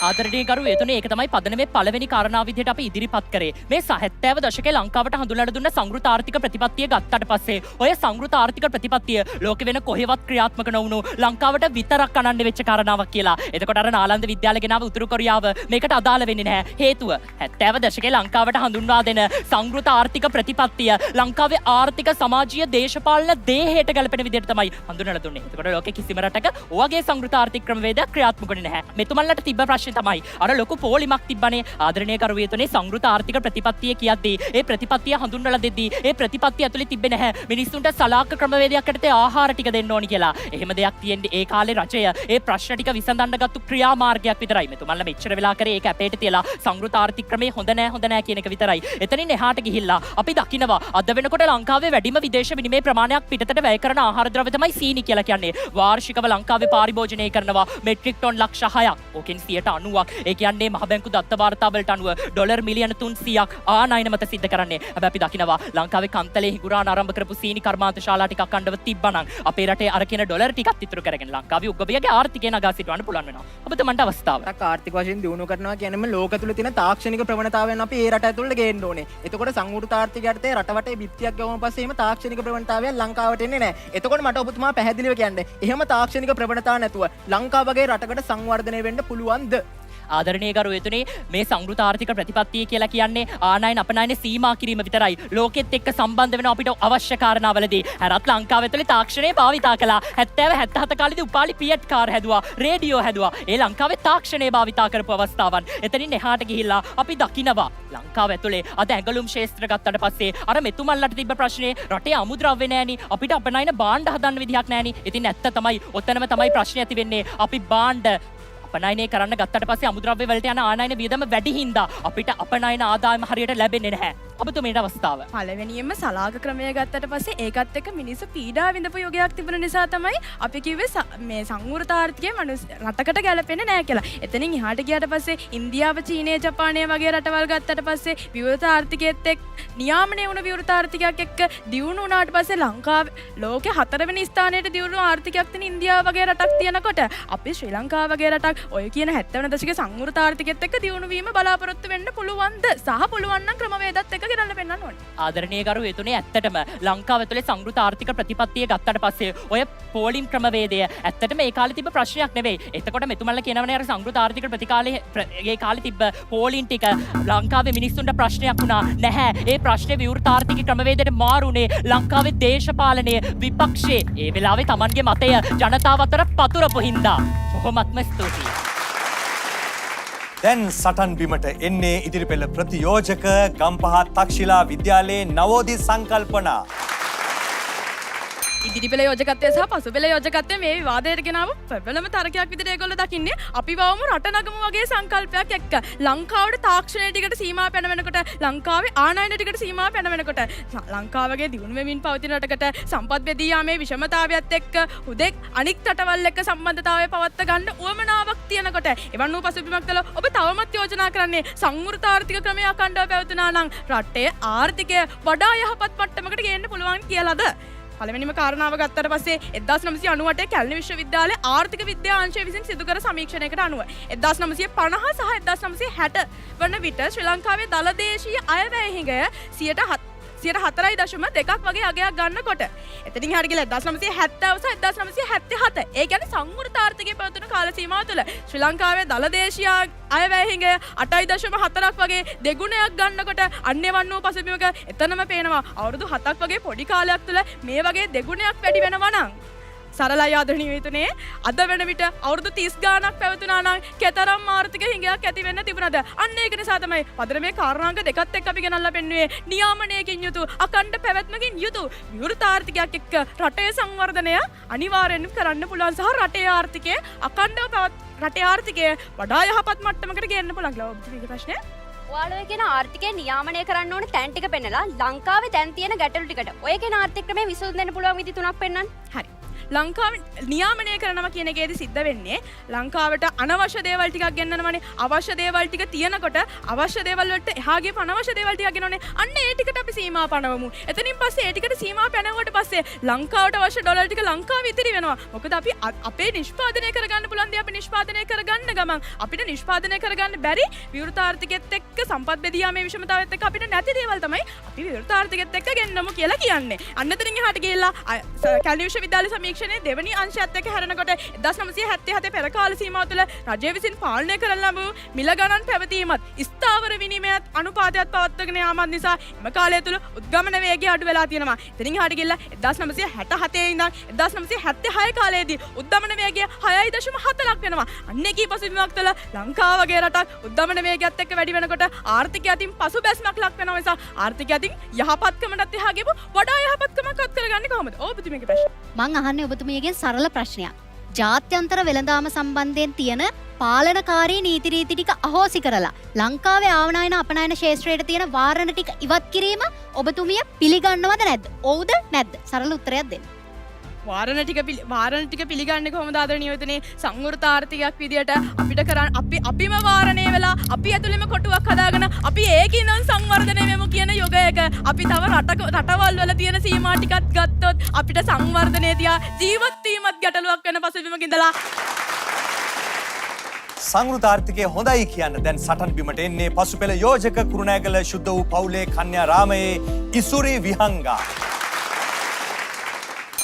ආදරණීය ගරු එතුනේ ඒක තමයි පදනමේ පළවෙනි කාරණාව විදිහට අපි ඉදිරිපත් කරේ. මේ 70 දශකයේ ලංකාවට හඳුන්වලා දුන්න සංවෘත ආර්ථික ප්‍රතිපත්තිය ගත්තට පස්සේ ඔය සංවෘත ආර්ථික ප්‍රතිපත්තිය ලෝකෙ වෙන කොහෙවත් ක්‍රියාත්මක නොවුණු ලංකාවට විතරක් අනන්‍ය වෙච්ච කාරණාවක් කියලා. එතකොට අර නාලන්ද විද්‍යාලය ගෙනාව උතුරු කොරියාව මේකට අදාළ වෙන්නේ නැහැ. හේතුව 70 දශකයේ ලංකාවට හඳුන්වා දෙන සංවෘත ආර්ථික ප්‍රතිපත්තිය ලංකාවේ ආර්ථික සමාජීය දේශපාලන දේහයට ගැලපෙන විදිහට තමයි හඳුන්වලා දුන්නේ. එතකොට ලෝකෙ කිසිම රටක ඔයගේ සංවෘත ආර්ථික ක්‍රමවේදයක් ක්‍රියාත්මක වෙන්නේ නැහැ. මෙතුමන්ලට තිබ්බ ප්‍රශ්නේ පස්සේ තමයි අර ලොකු පොලිමක් තිබ්බනේ ආදරණීය කරුවේතුනේ සංගෘත ආර්ථික ප්‍රතිපත්තිය කියද්දී ඒ ප්‍රතිපත්තිය හඳුන්වලා දෙද්දී ඒ ප්‍රතිපත්තිය ඇතුලේ තිබ්බේ නැහැ මිනිස්සුන්ට සලාක ක්‍රමවේදයක් යටතේ ආහාර ටික දෙන්න ඕනි කියලා. එහෙම දෙයක් තියෙන්නේ ඒ කාලේ රජය ඒ ප්‍රශ්න ටික විසඳන්න ගත්තු ක්‍රියාමාර්ගයක් විතරයි. මෙතුමන්ලා මෙච්චර වෙලා කරේ ඒක අපේට තියලා සංගෘත ආර්ථික ක්‍රමේ හොඳ නෑ කියන එක විතරයි. එතනින් එහාට ගිහිල්ලා අපි දකිනවා අද වෙනකොට ලංකාවේ වැඩිම විදේශ විනිමය ප්‍රමාණයක් පිටතට වැය කරන ආහාර ද්‍රව්‍ය තමයි සීනි කියලා කියන්නේ. වාර්ෂිකව ලංකාවේ පාරිභෝජනය කරනවා මෙට්‍රික් ටොන් ලක්ෂ 6ක්. ඕකෙන් 90%ක්. ඒ කියන්නේ මහ බැංකු දත්ත වාර්තාවලට අනුව ඩොලර් මිලියන 300ක් ආනයන මත සිද්ධ කරන්නේ. හැබැයි අපි දකිනවා ලංකාවේ කන්තලේ හිඟුරාන ආරම්භ කරපු සීනි කර්මාන්ත ශාලා ටිකක් අඬව තිබ්බනම් අපේ රටේ අර කියන ඩොලර් ටිකක් ඉතුරු කරගෙන ලංකාවේ උගවියගේ ආර්ථිකය නගා සිටවන්න පුළුවන් වෙනවා. ඔබතුමන්ට අවස්ථාව. ආර්ථික වශයෙන් දියුණු කරනවා කියනම ලෝක තුල තියෙන තාක්ෂණික ප්‍රවණතාවයන් අපි ඒ රට ඇතුළට ගේන්න ඕනේ. එතකොට සංගෘත ආර්ථිකය යටතේ රට වටේ බිත්තියක් ගවම පස්සේ එහෙම තාක්ෂණික ප්‍රවණතාවයන් ලංකාවට එන්නේ නැහැ. එතකොට මට ඔබතුමා පැහැදිලිව කියන්නේ එහෙම තාක්ෂණික ප්‍රවණතාව නැතුව ලංකාව වගේ රටකට සංවර්ධනය වෙන්න පුළුවන්ද? ආදරණීය ගරුවේතුනේ මේ සංගෘත ආර්ථික ප්‍රතිපත්තිය කියලා කියන්නේ ආනයන අපනයන සීමා කිරීම විතරයි. ලෝකෙත් එක්ක සම්බන්ධ වෙන අපිට අවශ්‍ය කාරණාවලදී හැරත් ලංකාව ඇතුලේ තාක්ෂණය භාවිතා කළා. 70 77 කාලෙදී උපාලි පියට් කාර් හැදුවා, රේඩියෝ හැදුවා. ඒ ලංකාවේ තාක්ෂණය භාවිතා කරපු අවස්ථාවන්. එතනින් එහාට ගිහිල්ලා අපි දකිනවා ලංකාව ඇතුලේ අද ඇඟලුම් ශාස්ත්‍ර ගත්තට පස්සේ අර මෙතුමන්ලට තිබ්බ ප්‍රශ්නේ රටේ අමුද්‍රව්‍ය නෑනි, අපිට අපනයන භාණ්ඩ හදන්න විදිහක් නෑනි. ඉතින් ඇත්ත තමයි ඔතනම තමයි ප්‍රශ්නේ ඇති වෙන්නේ. අපි භාණ්ඩ අපනයනය කරන්න ගත්තට පස්සේ අමුද්‍රව්‍ය වලට යන ආනයන වියදම වැඩි හින්දා අපිට අපනයන ආදායම හරියට ලැබෙන්නේ නැහැ. ඔබතුමීට අවස්ථාව. පළවෙනියෙන්ම සලාක ක්‍රමය ගත්තට පස්සේ ඒකත් එක්ක මිනිස්සු පීඩා විඳපු යුගයක් තිබුණ නිසා තමයි අපි කිව්වේ මේ සංවෘත ආර්ථිකය රටකට ගැලපෙන්නේ නැහැ කියලා. එතනින් එහාට ගියාට පස්සේ ඉන්දියාව, චීනය, ජපානය වගේ රටවල් ගත්තට පස්සේ විවෘත ආර්ථිකයේත් එක්ක නියාමනය වුණ විවෘත ආර්ථිකයක් එක්ක දියුණු වුණාට පස්සේ ලංකාවේ ලෝකේ 4 වෙනි ස්ථානයට දියුණු ආර්ථිකයක් තියෙන ඉන්දියාව වගේ රටක් තියනකොට අපි ශ්‍රී ලංකාව වගේ රටක් ඔය කියන 70 දශකයේ සංවෘත ආර්ථිකයේත් එක්ක දියුණු වීම බලාපොරොත්තු වෙන්න පුළුවන්ද? සහ පුළුවන් නම් ක්‍රමවේදත් එක්ක ගෙනල්ලා පෙන්නන්න ඕනේ. ආදරණීය ගරුවේතුනේ ඇත්තටම ලංකාව ඇතුලේ සංගෘත ආර්ථික ප්‍රතිපත්තිය ගත්තට පස්සේ ඔය පෝලිම් ක්‍රමවේදය ඇත්තටම ඒ කාලේ තිබ්බ ප්‍රශ්නයක් නෙවෙයි. එතකොට මෙතුමන්ලා කියනවනේ අර සංගෘත ආර්ථික ප්‍රතිකාලේ ඒ කාලේ තිබ්බ පෝලිම් ටික ලංකාවේ මිනිස්සුන්ට ප්‍රශ්නයක් වුණා නැහැ. ඒ ප්‍රශ්නේ විවෘත ආර්ථික ක්‍රමවේදයට මාරුනේ ලංකාවේ දේශපාලනයේ විපක්ෂයේ ඒ වෙලාවේ Tamanගේ මතය ජනතාව අතර පතුරපු හින්දා. බොහොමත්ම ස්තුතියි. දැන් සටන් බිමට එන්නේ ඉදිරිපෙළ ප්‍රතියෝජක ගම්පහ තක්ෂිලා විද්‍යාලයේ නවෝදි සංකල්පනා. ඉදිරිපෙළ යෝජකත්වය සහ පසුපෙළ යෝජකත්වය මේ විවාදයට ගෙනාව ප්‍රබලම තර්කයක් විදිහට ඒගොල්ලෝ දකින්නේ අපි වවමු රට නගමු වගේ සංකල්පයක් එක්ක. ලංකාවට තාක්ෂණය ටිකට සීමා පැන වෙනකොට, ලංකාවේ ආනයන ටිකට සීමා පැන වෙනකොට, ලංකාවගේ දියුණු වෙමින් පවතින රටකට සම්පත් බෙදී යාමේ විෂමතාවයත් එක්ක හුදෙක් අනික් රටවල් එක්ක සම්බන්ධතාවය පවත්ත ගන්න උවමනාවක් තියෙනකොට එවන් වූ පසුබිමක් තල ඔබ තවමත් යෝජනා කරන්නේ සංවෘත ආර්ථික ක්‍රමයක් අඛණ්ඩව පැවතුනා නම් රටේ ආර්ථිකය වඩා යහපත් මට්ටමකට ගේන්න පුළුවන් කියලාද? පළවෙනිම කාරණාව ගත්තට පස්සේ 1998 කැලණි විශ්වවිද්‍යාලයේ ආර්ථික විද්‍යා අංශය විසින් සිදු කර සමීක්ෂණයකට අනුව 1950 සහ 1960 වන විට ශ්‍රී ලංකාවේ දළදේශීය අයවැය හිඟය 4.2ක් වගේ අගයක් ගන්නකොට එතනින් හරිය ගිහලා 1970 සහ 1977 ඒ කියන්නේ සංවෘත ආර්ථිකයේ පවතුන කාල සීමාව තුළ ශ්‍රී ලංකාවේ දළදේශීය අයවැය හිඟය 8.4ක් වගේ දෙගුණයක් ගන්නකොට අන්‍යවන් වූ පසුබිමක එතනම පේනවා අවුරුදු 7ක් වගේ පොඩි කාලයක් තුළ මේ වගේ දෙගුණයක් වැඩි වෙනවා නම් සරලයි ආදරණීය විතුනේ අද වෙන විට අවුරුදු 30 ගාණක් පැවතුනා නම් කතරම් ආර්ථික හිඟයක් ඇති වෙන්න තිබුණාද? අන්න ඒක නිසා තමයි පදනමේ කාරණාංග දෙකත් එක්ක අපි ගෙනල්ලා පෙන්නුවේ නියාමනයකින් යුතු අඛණ්ඩ පැවැත්මකින් යුතු විවෘත ආර්ථිකයක් එක්ක රටේ සංවර්ධනය අනිවාර්යෙන්ම කරන්න පුළුවන් සහ රටේ ආර්ථිකය අඛණ්ඩව රටේ ආර්ථිකය වඩා යහපත් මට්ටමකට ගේන්න පුළුවන් කියලා ඔබතුමීගේ ප්‍රශ්නය. ඔයාලා කියන ආර්ථිකය නියාමනය කරන්න ඕන තැන් ටික පෙන්නලා ලංකාවේ දැන් තියෙන ගැටලු ටිකට ඔය කියන ආර්ථික ක්‍රමය විසඳෙන්න පුළුවන් විදි තුනක් පෙන්නන්න. හරි. ලංකාව නියාමනය කරනවා කියන එකේදී සිද්ධ වෙන්නේ ලංකාවට අනවශ්‍ය දේවල් ටිකක් ගෙන්නනවනේ. අවශ්‍ය දේවල් ටික තියනකොට අවශ්‍ය දේවල් වලට එහා ගිය අනවශ්‍ය දේවල් ටිකක් ගෙනවනේ. අන්න ඒ ටිකට අපි සීමා පනවමු. එතනින් පස්සේ ඒ ටිකට සීමා පැනවුවට පස්සේ ලංකාවට අවශ්‍ය ඩොලර් ටික ලංකාවේ ඉතිරි වෙනවා. මොකද අපි අපේ නිෂ්පාදනය කරගන්න පුළුවන් දේ අපි නිෂ්පාදනය කරගන්න ගමන් අපිට නිෂ්පාදනය කරගන්න බැරි විවෘත ආර්ථිකයේත් එක්ක සම්පත් බෙදියාමේ විෂමතාවයත් එක්ක අපිට නැති දේවල් තමයි අපි විවෘත ආර්ථිකයේත් එක්ක ගෙන්නමු කියලා කියන්නේ. අන්න එතනින් එහාට ගිහිල්ලා කැලණි විශ්වවිද්‍යාලයේ සමීක්ෂණයේ දෙවැනි අංශයත් එක්ක හැරෙනකොට 1977 පෙර කාල සීමාව තුළ රජය විසින් පාලනය කරන ලැබූ මිල ගණන් පැවතීමත් ස්ථාවර විනිමයත් අනුපාතයත් පවත්වාගෙන යාමත් නිසා එම කාලය තුළ උද්ගමන වේගය අඩු වෙලා තියෙනවා. එතනින් එහාට ගිහිල්ලා 1967 ඉඳන් 1976 කාලයේදී උද්ගමන වේගය 6.4ක් වෙනවා. අන්න ඒකී පසුබිමක් තුළ ලංකාව වගේ රටක් උද්ගමන වේගයත් එක්ක වැඩි වෙනකොට ආර්ථිකය අතින් පසුබැස්මක් ලක් වෙනවා. නිසා ආර්ථිකය අතින් යහපත්කමටත් එහා ගිහපු වඩා යහපත්කමක් අත් කරගන්නේ කොහොමද? ඔබතුමීගේ ප්‍රශ්න. මං අහන්නේ ඔබතුමියගෙන් සරල ප්‍රශ්නයක්. ජාත්‍යන්තර වෙළඳාම සම්බන්ධයෙන් තියෙන පාලනකාරී නීති රීති ටික අහෝසි කරලා ලංකාවේ ආවනයන අපනයන ශේෂ්ත්‍රයට තියෙන වාරණ ටික ඉවත් කිරීම ඔබතුමිය පිළිගන්නවද නැද්ද? ඔව්ද නැද්ද? සරල උත්තරයක් දෙන්න. වාරණ ටික පිළිගන්නේ කොහොමද ආදරණීය යෝධනේ? සංවෘත ආර්ථිකයක් විදියට අපිට කරන්න අපිම වාරණය වෙලා අපි ඇතුළෙම කොටුවක් හදාගෙන අපි ඒකින් නම් සංවර්ධනය වෙමු කියන යෝගයක අපි තව රටවල් වල තියෙන සීමා ටිකත් ගත්තොත් අපිට සංවර්ධනය තියා ජීවත් වීමත් ගැටලුවක් වෙන පසුබිමක ඉඳලා සංවෘත ආර්ථිකය හොඳයි කියන්න දැන් සටන් බිමට එන්නේ පසුපෙළ යෝජක කුරුණෑගල ශුද්ධ වූ පවුලේ කන්‍යා රාමයේ ඉසුරි විහංගා.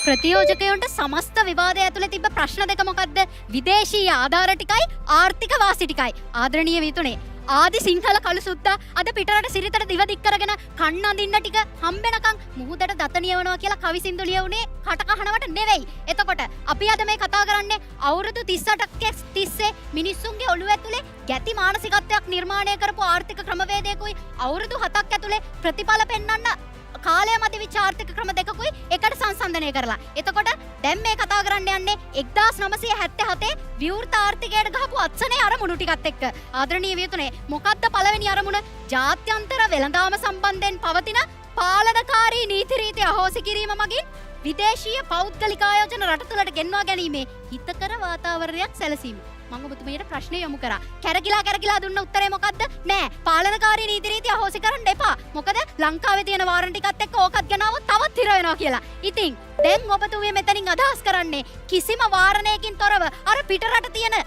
ප්‍රතියෝජකයන්ට සමස්ත විවාදය ඇතුළේ තිබ්බ ප්‍රශ්න දෙක මොකද්ද? විදේශීය ආධාර ටිකයි ආර්ථික වාසි ටිකයි. ආදරණීය විතුනේ ආදි සිංහල කළු සුද්දා අද පිටරට සිරිතට දිව දික් කරගෙන කන්න අඳින්න ටික හම්බෙනකන් මුහුදට දත නියවනවා කියලා කවි සින්දු ලියුනේ කට කහනවට නෙවෙයි. එතකොට අපි අද මේ කතා කරන්නේ අවුරුදු 38ක් තිස්සේ මිනිස්සුන්ගේ ඔළුව ඇතුලේ ගැති මානසිකත්වයක් නිර්මාණය කරපු ආර්ථික ක්‍රමවේදයකුයි අවුරුදු 7ක් ඇතුලේ ප්‍රතිඵල පෙන්වන්න කාලය මැදිවිච්ච ආර්ථික ක්‍රම දෙකකුයි එකට සංසන්දනය කරලා. එතකොට දැන් මේ කතා කරන්න යන්නේ 1977 විවෘත ආර්ථිකයට ගහපු අත්සනේ අරමුණු ටිකත් එක්ක. ආදරණීය වියතුනේ මොකක්ද පළවෙනි අරමුණ? ජාත්‍යන්තර වෙළඳාම සම්බන්ධයෙන් පවතින පාලනකාරී නීති රීති අහෝසි කිරීම මගින් විදේශීය පෞද්ගලික ආයෝජන රට තුළට ගෙන්වා ගැනීමේ හිතකර වාතාවරණයක් සැලසීම. මම ඔබතුමියට ප්‍රශ්නය යොමු කරා. කැරකිලා දුන්න උත්තරේ මොකද්ද? නෑ. පාලනකාරී නීති රීති අහෝසි කරන්න එපා. මොකද ලංකාවේ තියෙන වාරණ ටිකත් එක්ක ඕකත් ගෙනාවොත් තවත් හිර වෙනවා කියලා. ඉතින් දැන් ඔබතුමිය මෙතනින් අදහස් කරන්නේ කිසිම වාරණයකින් තොරව අර පිටරට තියෙන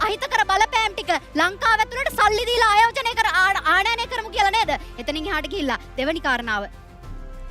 අහිතකර බලපෑම් ටික ලංකාව ඇතුළට සල්ලි දීලා ආයෝජනය කර ආනයනය කරමු කියලා නේද? එතනින් එහාට ගිහිල්ලා දෙවැනි කාරණාව.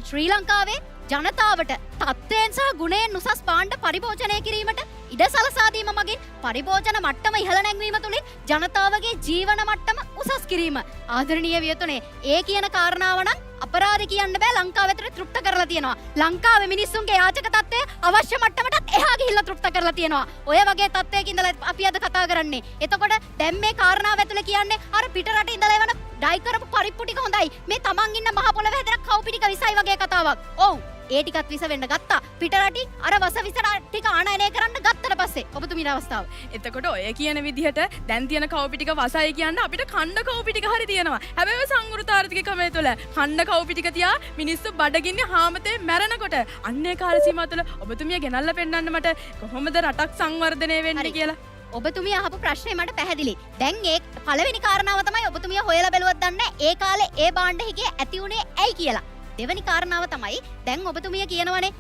ශ්‍රී ලංකාවේ ජනතාවට තත්ත්වයෙන් සහ ගුණයෙන් උසස් පාණ්ඩ පරිභෝජනය කිරීමට ඉඩ සලසා දීම මගින් පරිභෝජන මට්ටම ඉහළ නැංවීම තුළින් ජනතාවගේ ජීවන මට්ටම උසස් කිරීම. ආදරණීය වියතුනේ ඒ කියන කාරණාව නම් අපරාධ කියන්න බෑ. ලංකාව ඇතුලේ තෘප්ත කරලා තියෙනවා. ලංකාවේ මිනිස්සුන්ගේ යාචක තත්ත්වය අවශ්‍ය මට්ටමටත් එහා ගිහිල්ලා තෘප්ත කරලා තියෙනවා. ඔය වගේ තත්ත්වයක ඉඳලා අපි අද කතා කරන්නේ. එතකොට දැන් මේ කාරණාව ඇතුලේ කියන්නේ අර පිටරට ඉඳලා එවන ඩයි කරපු පරිප්පු ටික හොඳයි. මේ තමන් ඉන්න මහ පොළවේ හැදෙන කවුපි ටික විසයි වගේ කතාවක්. ඔව්. ඒ ටිකත් විස වෙන්න ගත්තා. පිටරටි අර වස විස ටික ආනයනය කරන්න ගත්තට පස්සේ ඔබතුමීගේ අවස්ථාව. එතකොට ඔය කියන විදිහට දැන් තියෙන කවුපි ටික වසයි කියන්න අපිට කණ්ඩ කවුපි ටික හරි තියෙනවා. හැබැයි ඔය සංවෘත ආර්ථික ක්‍රමය තුළ කණ්ඩ කවුපි ටික තියා මිනිස්සු බඩගින්නේ හාමතේ මැරෙනකොට අන්නේ කාල සීමාව තුළ ඔබතුමිය ගෙනල්ලා පෙන්නන්න මට කොහොමද රටක් සංවර්ධනය වෙන්නේ කියලා. ඔබතුමිය අහපු ප්‍රශ්නේ මට පැහැදිලි. දැන් ඒ පළවෙනි කාරණාව තමයි ඔබතුමිය හොයලා බැලුවත් දන්නේ ඒ කාලේ ඒ භාණ්ඩ හිගේ ඇති උනේ ඇයි කියලා. දෙවැනි කාරණාව තමයි දැන් ඔබතුමිය කියනවනේ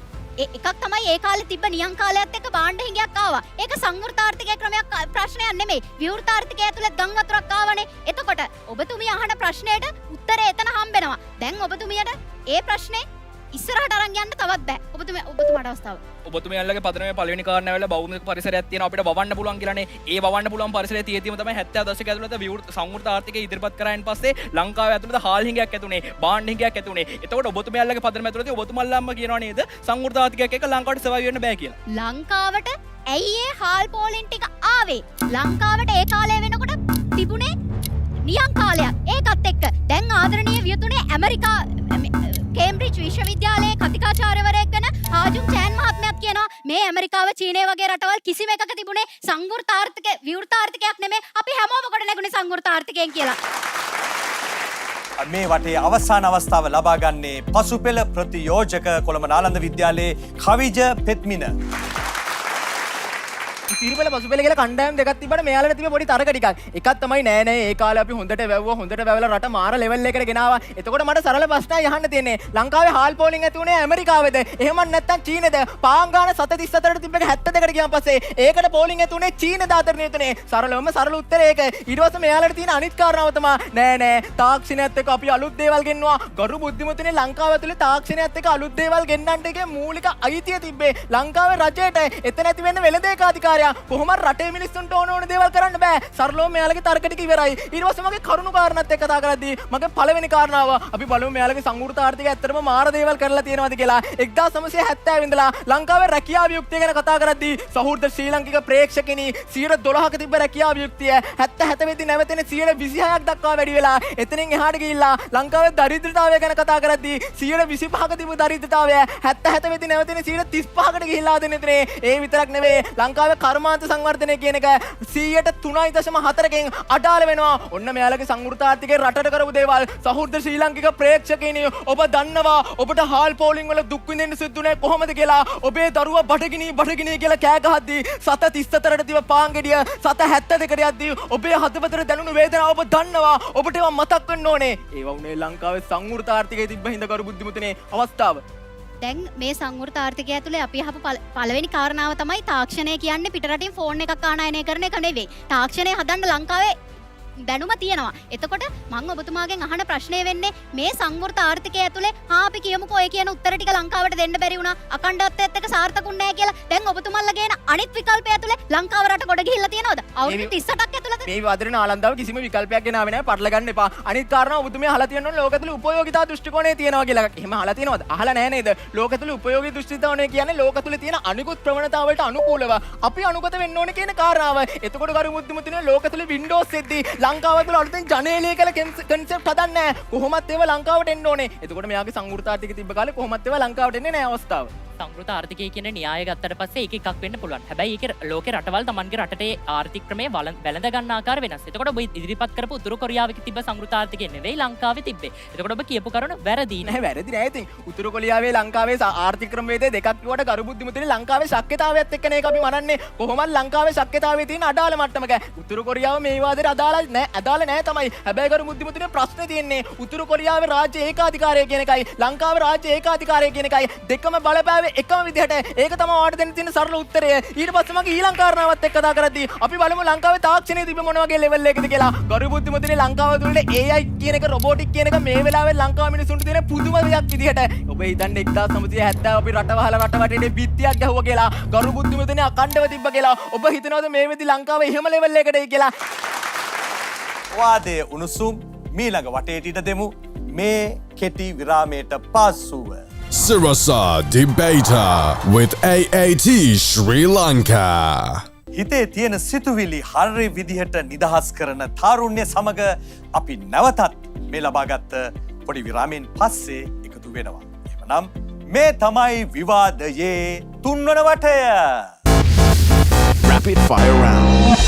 එකක් තමයි ඒ කාලේ තිබ්බ නියං කාලයත් එක්ක භාණ්ඩ හිඟයක් ආවා. ඒක සංවෘත ආර්ථිකයේ ක්‍රමයක් ප්‍රශ්නයක් නෙමෙයි. විවෘත ආර්ථිකය ඇතුළේ ගම් වතුරක් ආවනේ. එතකොට ඔබතුමිය අහන ප්‍රශ්නයට උත්තරේ එතන හම්බෙනවා. දැන් ඔබතුමියට ඒ ප්‍රශ්නේ ඉස්සරහට අරන් යන්න තවත් බෑ. ඔබතුමාට අවස්ථාව. ඔබතුමියල්ලගේ පදනමේ පළවෙනි කාරණාව වෙලා බෞද්ධ පරිසරයක් තියෙනවා අපිට වවන්න පුළුවන් කියලානේ. ඒ වවන්න පුළුවන් පරිසරයේ තියෙද්දිම තමයි 70 දශකයේ ඇතුළත විවෘත සංවෘත ආර්ථිකය ඉදිරිපත් කරායින් පස්සේ ලංකාවේ ඇතුළත හාල් හිඟයක් ඇතුනේ, භාණ්ඩ හිඟයක් ඇතුනේ. එතකොට ඔබතුමියල්ලගේ පදනම ඇතුළතදී ඔබතුමල්ලාම කියනවා නේද සංවෘත ආර්ථිකයක් එක්ක ලංකාවට සර්වයිව් වෙන්න බෑ කියලා. ලංකාවට ඇයි ඒ හාල් පෝලින් ටික ආවේ? ලංකාවට ඒ කාලේ වෙනකොට තිබුණේ නියං කාලයක්. ඒකත් එක්ක දැන් ආදරණීය වියතුනේ ඇමරිකා කේම්බ්‍රිජ් විශ්වවිද්‍යාලයේ කතිකාචාර්යවරයෙක් වෙන හාජුම් චෑන් මහත්මයාත් කියනවා මේ ඇමරිකාව චීනය වගේ රටවල් කිසිම එකක තිබුණේ සංවෘත ආර්ථිකය විවෘත ආර්ථිකයක් නෙමෙයි. අපි හැමෝම කොට නැගුණේ සංවෘත ආර්ථිකයෙන් කියලා. මේ වටේ අවසාන අවස්ථාව ලබා ගන්නේ පසුපෙළ ප්‍රතියෝජක කොළඹ නාලන්ද විද්‍යාලයේ කවිජ පෙත්මින. ඉතිරිපෙළ පසුපෙළ කියලා කණ්ඩායම් දෙකක් තිබ්බට මෙයාලට තිබ්බ පොඩි තරක ටිකක්. එකක් තමයි නෑ නෑ ඒ කාලේ අපි හොඳට වැවලා රට මාර ලෙවල් එකකට ගෙනාවා. එතකොට මට සරල ප්‍රශ්නයක් අහන්න තියෙන්නේ. ලංකාවේ හාල් පෝලිං ඇති උනේ ඇමරිකාවේද? එහෙම නැත්නම් චීනේද? පාන් ගාන 734ට තිබ්බ එක 72කට ගියාන් පස්සේ ඒකට පෝලිං ඇති උනේ චීනේද ආදරණීය තුනේ? සරල උත්තරේ ඒක. ඊට පස්සේ මෙයාලට තියෙන අනිත් කාරණාව තමයි නෑ තාක්ෂණයත් එක්ක අපි අලුත් දේවල් ගෙන්නවා. ගරු බුද්ධිමතුනේ ලංකාව ඇතුලේ තාක්ෂණයත් එක්ක අලුත් දේවල් ගෙන්නන්න එකේ මූලික අයිතිය තිබ්බේ ලංකාවේ රජයට. එතන ඇති වෙන්න වෙළඳේකාධිකාරියා කොහොමද රටේ මිනිස්සුන්ට ඕන දේවල් කරන්න බෑ. සරලව මෙයාලගේ තර්ක ටික ඉවරයි. ඊට පස්සේ මගේ කරුණු කාරණාත් එක්ක කතා කරද්දී මගේ පළවෙනි කාරණාව අපි බලමු මෙයාලගේ සංවෘත ආර්ථිකය ඇත්තටම මාර දේවල් කරලා තියෙනවද කියලා. 1970 ඉඳලා ලංකාවේ රැකියා වියුක්තිය ගැන කතා කරද්දී සහෘද ශ්‍රී ලාංකික ප්‍රේක්ෂකිනි 12%ක තිබ්බ රැකියා වියුක්තිය 77 වෙදි නැවතෙන 26ක් දක්වා වැඩි වෙලා එතනින් එහාට ගිහිල්ලා ලංකාවේ දරිද්‍රතාවය ගැන කතා කරද්දී 25%ක තිබ්බ දරිද්‍රතාවය 77 වෙදි නැවතෙන 35%කට ගිහිල්ලා දෙන්නේ නේ. ඒ විතරක් නෙවෙයි ලංකාවේ කර්මාන්ත සංවර්ධනය කියන එක 3.4කින් අඩාල වෙනවා. ඔන්න මෙයාලගේ සංවෘත ආර්ථිකේ රටට කරපු දේවල් සහෘද ශ්‍රී ලාංකික ප්‍රේක්ෂකයනි ඔබ දන්නවා ඔබට හාල් පෝලිං වල දුක් විඳින්න සිද්ධුනේ කොහොමද කියලා. ඔබේ දරුවා බඩගිනි කියලා කෑ ගහද්දී 734ට තිබ්බ පාන් ගෙඩිය 772කට යද්දී ඔබේ හදවතට දැනුණු වේදනාව ඔබ දන්නවා. ඔබට ඒවා මතක් වෙන්න ඕනේ. ඒවා උනේ ලංකාවේ සංවෘත ආර්ථිකයේ තිබ්බ හිඳ කරු බුද්ධිමතුනේ අවස්ථාව. දැන් මේ සංවෘත ආර්ථිකය ඇතුලේ අපි අහපු පළවෙනි කාරණාව තමයි තාක්ෂණය කියන්නේ පිටරටින් ෆෝන් එකක් ආනයනය කරන එක නෙවෙයි. තාක්ෂණය හදන්න ලංකාවේ දැනුම තියෙනවා. එතකොට මම ඔබතුමාගෙන් අහන ප්‍රශ්නය වෙන්නේ මේ සංවෘත ආර්ථිකය ඇතුලේ අපි කියමුකෝ ඔය කියන උත්තර ටික ලංකාවට දෙන්න බැරි වුණා. අඛණ්ඩත්වයත් එක්ක සාර්ථකුන්නේ නැහැ කියලා. දැන් ඔබතුමාලා කියන අනිත් විකල්පය ඇතුලේ ලංකාව රට ගොඩ ගිහිල්ලා තියෙනවද? අවුරුදු 38ක් ඇතුළත මේ වාදරේ නාලන්දාව කිසිම විකල්පයක් ගෙනාවේ නැහැ. පටල ගන්න එපා. අනිත් කාරණා ඔබතුමිය අහලා තියෙනවා ලෝකතුල උපයෝගිතා දෘෂ්ටිකෝණය තියෙනවා කියලා. එහෙම අහලා තියෙනවද? අහලා නැහැ නේද? ලෝකතුල උපයෝගී දෘෂ්ටිකෝණය කියන්නේ ලෝකතුල තියෙන අනිකුත් ප්‍රවණතාවලට අනුකූලව අපි අනුගත වෙන්න ඕනේ කියන කාරණාව. එතකොට කරු මුද්දුමුතුනේ ලෝකතුල Windows එද්දී ලංකාව තුළ අලුතෙන් ජනේලිය කියලා කන්සෙප්ට් හදන්නේ නැහැ. කොහොමත් ඒවා ලංකාවට එන්න ඕනේ. එතකොට මෙයාගේ සංවෘත ආර්ථිකය තිබ්බ කාලේ කොහොමත් ඒවා ලංකාවට එන්නේ නැහැ අවස්ථාව. සංවෘත ආර්ථිකය කියන න්‍යාය ගත්තට පස්සේ එක එකක් වෙන්න පුළුවන්. හැබැයි ඒක ලෝකේ රටවල් Tamanගේ රටේ ආර්ථික ක්‍රමය වැළඳ ගන්න ආකාර වෙනස්. එතකොට ඔබ ඉදිරිපත් කරපු උතුරු කොරියාවේ තිබ්බ සංවෘත ආර්ථිකය නෙවෙයි ලංකාවේ තිබ්බේ. එතකොට ඔබ කියපු කරුණ වැරදි නෑ. වැරදි නෑ. ඉතින් උතුරු කොරියාවේ ලංකාවේ ආර්ථික ක්‍රමවේදය දෙකක් කිව්වට කරු බුද්ධිමතුනේ ලංකාවේ ශක්්‍යතාවයත් එක්ක නේ අපි මනන්නේ. කොහොමද ලංකාවේ ශක්්‍යතාවයේ තියෙන අඩාල මට්ටමක. උතුරු කොරියාව මේ වාදයට අදාළ නෑ තමයි. හැබැයි කරු බුද්ධිමතුනේ ප්‍රශ්නේ තියෙන්නේ උතුරු කොරියාවේ රාජ්‍ය ඒකාධිකාරය කියන එකයි ලංකාවේ රාජ්‍ය ඒකාධිකාරය කියන එකයි දෙකම බලපෑවේ එකම විදිහට. ඒක තමයි ඔයාලට දෙන්න තියෙන සරල උත්තරය. ඊට පස්සේ මගේ ඊළඟ කාරණාවත් එක්ක කතා කරද්දී අපි බලමු ලංකාවේ තාක්ෂණයේ තිබෙ මොන වගේ ලෙවල් එකකද කියලා. ගරු බුද්ධිමතුනේ ලංකාව තුළේ AI කියන එක රොබෝටික් කියන එක මේ වෙලාවේ ලංකාව මිනිසුන්ට තියෙන පුදුම දෙයක් විදිහට. ඔබ හිතන්නේ 1970 අපි රට වහලා රට වටේ බිත්තියක් ගැහුවා කියලා. ගරු බුද්ධිමතුනේ අකණ්ඩව තිබ්බ කියලා. ඔබ හිතනවද මේ වෙදි ලංකාව එහෙම ලෙවල් එකකටයි කියලා? වාදයේ උණුසුම් මීළඟ වටේට දෙමු මේ කෙටි විරාමයට පසුව. Sirasa Debater with AAT Sri Lanka. හිතේ තියෙන සිතුවිලි හරි විදිහට නිදහස් කරන තාරුණ්‍ය සමග අපි නැවතත් මේ ලබාගත් පොඩි විරාමයෙන් පස්සේ එකතු වෙනවා. එහෙමනම් මේ තමයි විවාදයේ තුන්වන වටය. Rapid fire round.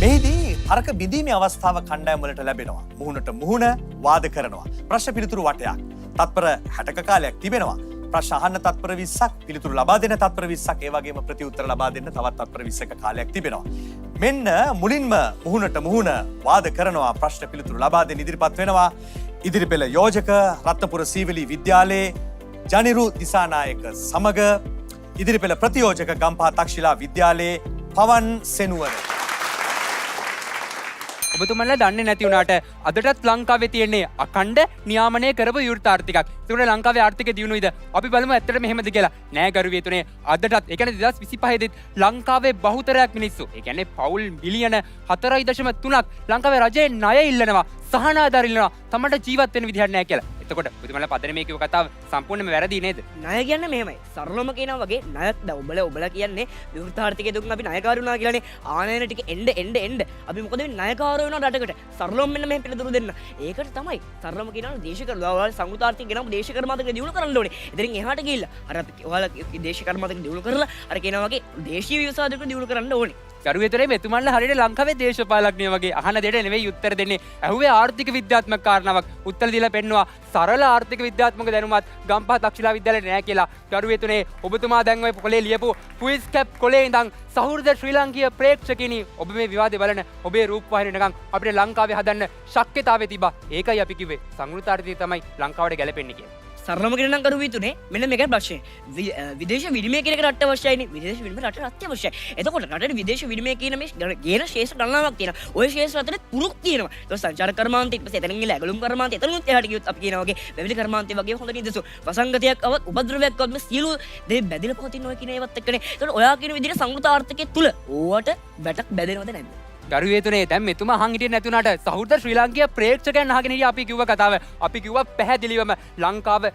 මෙහිදී තර්ක බිඳීමේ අවස්ථාව කණ්ඩායම් වලට ලැබෙනවා. මුහුණට මුහුණ වාද කරනවා. ප්‍රශ්න පිළිතුරු වටයක්. තත්පර 60ක කාලයක් තිබෙනවා. ප්‍රශ්න අහන්න තත්පර 20ක්, පිළිතුරු ලබා දෙන්න තත්පර 20ක්, ඒ වගේම ප්‍රතිඋත්තර ලබා දෙන්න තවත් තත්පර 20ක කාලයක් තිබෙනවා. මෙන්න මුලින්ම මුහුණට මුහුණ වාද කරනවා, ප්‍රශ්න පිළිතුරු ලබා දෙන්න ඉදිරිපත් වෙනවා. ඉදිරිපෙළ යෝජක රත්නපුර සීවලී විද්‍යාලයේ ජනිරු දිසානායක සමග ඉදිරිපෙළ ප්‍රතියෝජක ගම්පහ තක්ෂිලා විද්‍යාලයේ පවන් සෙනුවර. ඔබතුමන්ලා දන්නේ නැති වුණාට අදටත් ලංකාවේ තියෙන්නේ අඛණ්ඩ නියාමනය කරපු විවෘත ආර්ථිකයක්. ඒකට ලංකාවේ ආර්ථිකය දියුණුයිද? අපි බලමු ඇත්තටම එහෙමද කියලා. නෑ ගරුවිය තුනේ අදටත් ඒ කියන්නේ 2025 දී ලංකාවේ බහුතරයක් මිනිස්සු. ඒ කියන්නේ පවුල් බිලියන 4.3ක් ලංකාවේ රජයේ ණය ඉල්ලනවා, සහනාධාර ඉල්ලනවා. තමන්ට ජීවත් වෙන්න විදිහක් නෑ කියලා. එතකොට ඔබතුමන්ලා පදනේ මේ කියව කතාව සම්පූර්ණයෙන්ම වැරදි නේද? ණය කියන්නේ මෙහෙමයි. සරලවම කියනවා වගේ ණයක් ඔබලා කියන්නේ විවෘත ආර්ථිකය දුන්න අපි ණයකාරු වුණා කියලානේ. ආනයන ටික එන්න අපි මොකද මේ ණයකාරු වෙනවා රටකට. සරලවම මෙන්න මෙහෙම පිළිතුරු දෙන්න. ඒකට තමයි සරලවම කියනවා දේශීකරණ ඔයාලා සංවෘත ආර්ථිකය ගෙනම දේශීකරණ මාතෘකාව දියුණු කරන්න ඕනේ. ඉතින් එහාට ගිහිල්ලා අර අපි ඔයාලා දේශීකරණ මාතෘකාව දියුණු කරලා අර කියනවා වගේ දේශීය ව්‍යවසායක දියුණු කරන්න ඕනේ. ගරුවේතුනේ මෙතුමන්ලා හරියට ලංකාවේ දේශපාලඥය වගේ අහන දෙයට නෙවෙයි උත්තර දෙන්නේ. ඇහුවේ ආර්ථික විද්‍යාත්මක කාරණාවක්. උත්තර දීලා පෙන්නවා සරල ආර්ථික විද්‍යාත්මක දැනුමත් ගම්පහ තක්ෂිලා විද්‍යාලේ නෑ කියලා. ගරුවේතුනේ ඔබතුමා දැන් ඔය කොලේ ලියපු ක්විස් කැප් කොලේ ඉඳන් සහෘද ශ්‍රී ලාංකීය ප්‍රේක්ෂකිනි ඔබ මේ විවාදේ බලන ඔබේ රූපවාහිනිය නිකන් අපිට ලංකාවේ හදන්න ශක්්‍යතාවය තිබා. ඒකයි අපි කිව්වේ සංවෘතාර්ථය තමයි ලංකාවට ගැලපෙන්නේ කියලා. සරලම කියන නම් කරුවිතුනේ මෙන්න මේක ප්‍රශ්නේ. විදේශ විනිමය කියන එක රට අවශ්‍යයිනේ. විදේශ විනිමය රට අත්‍යවශ්‍යයි. එතකොට රටේ විදේශ විනිමය කියන මේ ගේන ශේෂ්ත්‍ර ගණනාවක් තියෙනවා. ওই ශේෂ්ත්‍ර අතරේ පුරුක් තියෙනවා. ඒක සංචාරක කර්මාන්තය ඊට පස්සේ එතනින් ගිහලා ඇගලුම් කර්මාන්තය එතනුත් එහාට ගියොත් අපි කියනවා වගේ වැවිලි කර්මාන්තය වගේ හොඳ නිදසු. වසංගතයක් අවත් උපද්‍රවයක් අවත් මේ සියලු දේ බැඳිලා පවතින ඔය කියන ඒවත් එක්කනේ. ඒතකොට ඔයා කියන විදිහට සංවෘත ආර්ථිකයේ තුල ඕවට බැටක් බැඳෙනවද නැද්ද? ගරුවේතුනේ දැන් මෙතුමා අහන් හිටියේ නැතුණාට සහෘද ශ්‍රී ලාංකීය ප්‍රේක්ෂකයන් අහගෙන හිටියා අපි කිව්ව කතාව. අපි කිව්වා පැහැදිලිවම ලංකාව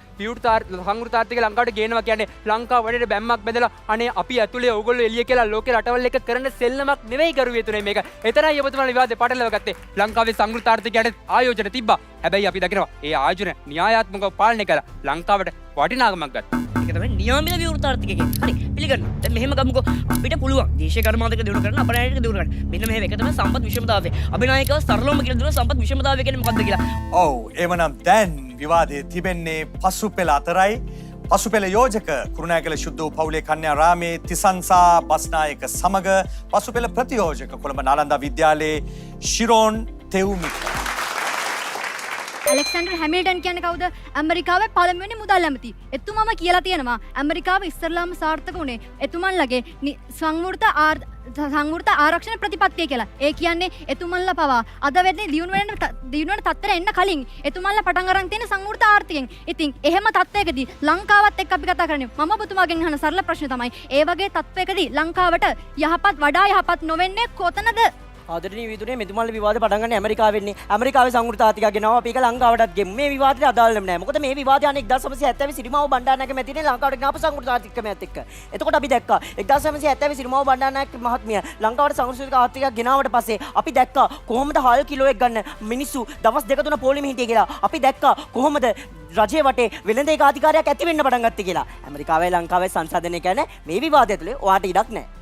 සංවෘතාර්ථික ලංකාවට ගේනවා කියන්නේ ලංකාව වටේට බැම්මක් බැඳලා අනේ අපි ඇතුලේ ඕගොල්ලෝ එළිය කියලා ලෝකේ රටවල් එක කරන සෙල්ලමක් නෙවෙයි ගරුවේතුනේ මේක. එතරම් ඔබතුමාලා විවාදේ පටලවා ගත්තේ. ලංකාවේ සංවෘතාර්ථිකයට ආයෝජන තිබ්බා. හැබැයි අපි දකිනවා ඒ ආයෝජන න්‍යායාත්මකව පාලනය කළා ලංකාවට වටිනාකමක් ගත්තා. ඒක තමයි නියමිත විවෘතාර්ථිකය කියන්නේ. හරි පිළිගන්න. දැන් මෙහෙම ගමුකෝ අපිට පුළුවන් දේශීය කර්මාන්තක දිනු කරන්න අපනායක දිනු කරන්න. මෙන්න මෙහෙම එක තමයි සම්පත් විෂමතාවය. අභිනායකව සරලවම කියලා දුන්නා සම්පත් විෂමතාවය කියන්නේ මොකක්ද කියලා. ඔව් එමනම් දැන් විවාදයේ තිබෙන්නේ පසු පෙළ අතරයි. පසු පෙළ යෝජක කුරුණෑගල ශුද්ධ වූ පවුලේ කන්‍යාරාමේ තිසංසා බස්නායක සමග පසු පෙළ ප්‍රතියෝජක කොළඹ නාලන්දා විද්‍යාලයේ ශිරෝන් තෙවුමික. ඇලෙක්සැන්ඩර් හැමිල්ටන් කියන්නේ කවුද? ඇමරිකාවේ පළමුවෙනි මුදල් ඇමති. එතුමාම කියලා තියෙනවා ඇමරිකාව ඉස්සරලාම සාර්ථක වුණේ එතුමන්ලගේ සංවෘත ආරක්ෂණ ප්‍රතිපත්තිය කියලා. ඒ කියන්නේ එතුමන්ලා පවා අද වෙන්නේ දියුණු වෙන තත්ත්වයට එන්න කලින් එතුමන්ලා පටන් අරන් තියෙන සංවෘත ආර්ථිකයෙන්. ඉතින් එහෙම තත්ත්වයකදී ලංකාවත් එක්ක අපි කතා කරන්නේ මම ඔබතුමාගෙන් අහන සරල ප්‍රශ්නේ තමයි ඒ වගේ තත්ත්වයකදී ලංකාවට යහපත් වඩා යහපත් නොවෙන්නේ කොතනද? ආදරණීය විදුනේ මෙතුමාලා විවාදේ පටන් ගන්න ඇමරිකාවෙන්නේ. ඇමරිකාවේ සංවෘත ආර්ථිකයක් ගෙනාවා අපි ඒක ලංකාවටත් ගෙමු. මේ විවාදයට අදාළ නැහැ. මොකද මේ විවාදය අනේ 1970 සිරිමාව බණ්ඩාරනායක මැතිනේ ලංකාවට ගෙනාපු සංවෘත ආර්ථිකමත් එක්ක. එතකොට අපි දැක්කා 1970 සිරිමාව බණ්ඩාරනායක මහත්මිය ලංකාවට සංවෘත ආර්ථිකයක් ගෙනාවට පස්සේ අපි දැක්කා කොහොමද හාල් කිලෝයක් ගන්න මිනිස්සු දවස් දෙක තුන පොලිමේ හිටියේ කියලා. අපි දැක්කා කොහොමද රජයේ වටේ වෙළඳ ඒකාධිකාරියක් ඇති වෙන්න පටන් ගත්තේ කියලා. ඇමරිකාවේ ලංකාවේ සංසන්දනය කියන්නේ මේ විවාදය තුළ ඔයාට ඉඩක් නැහැ.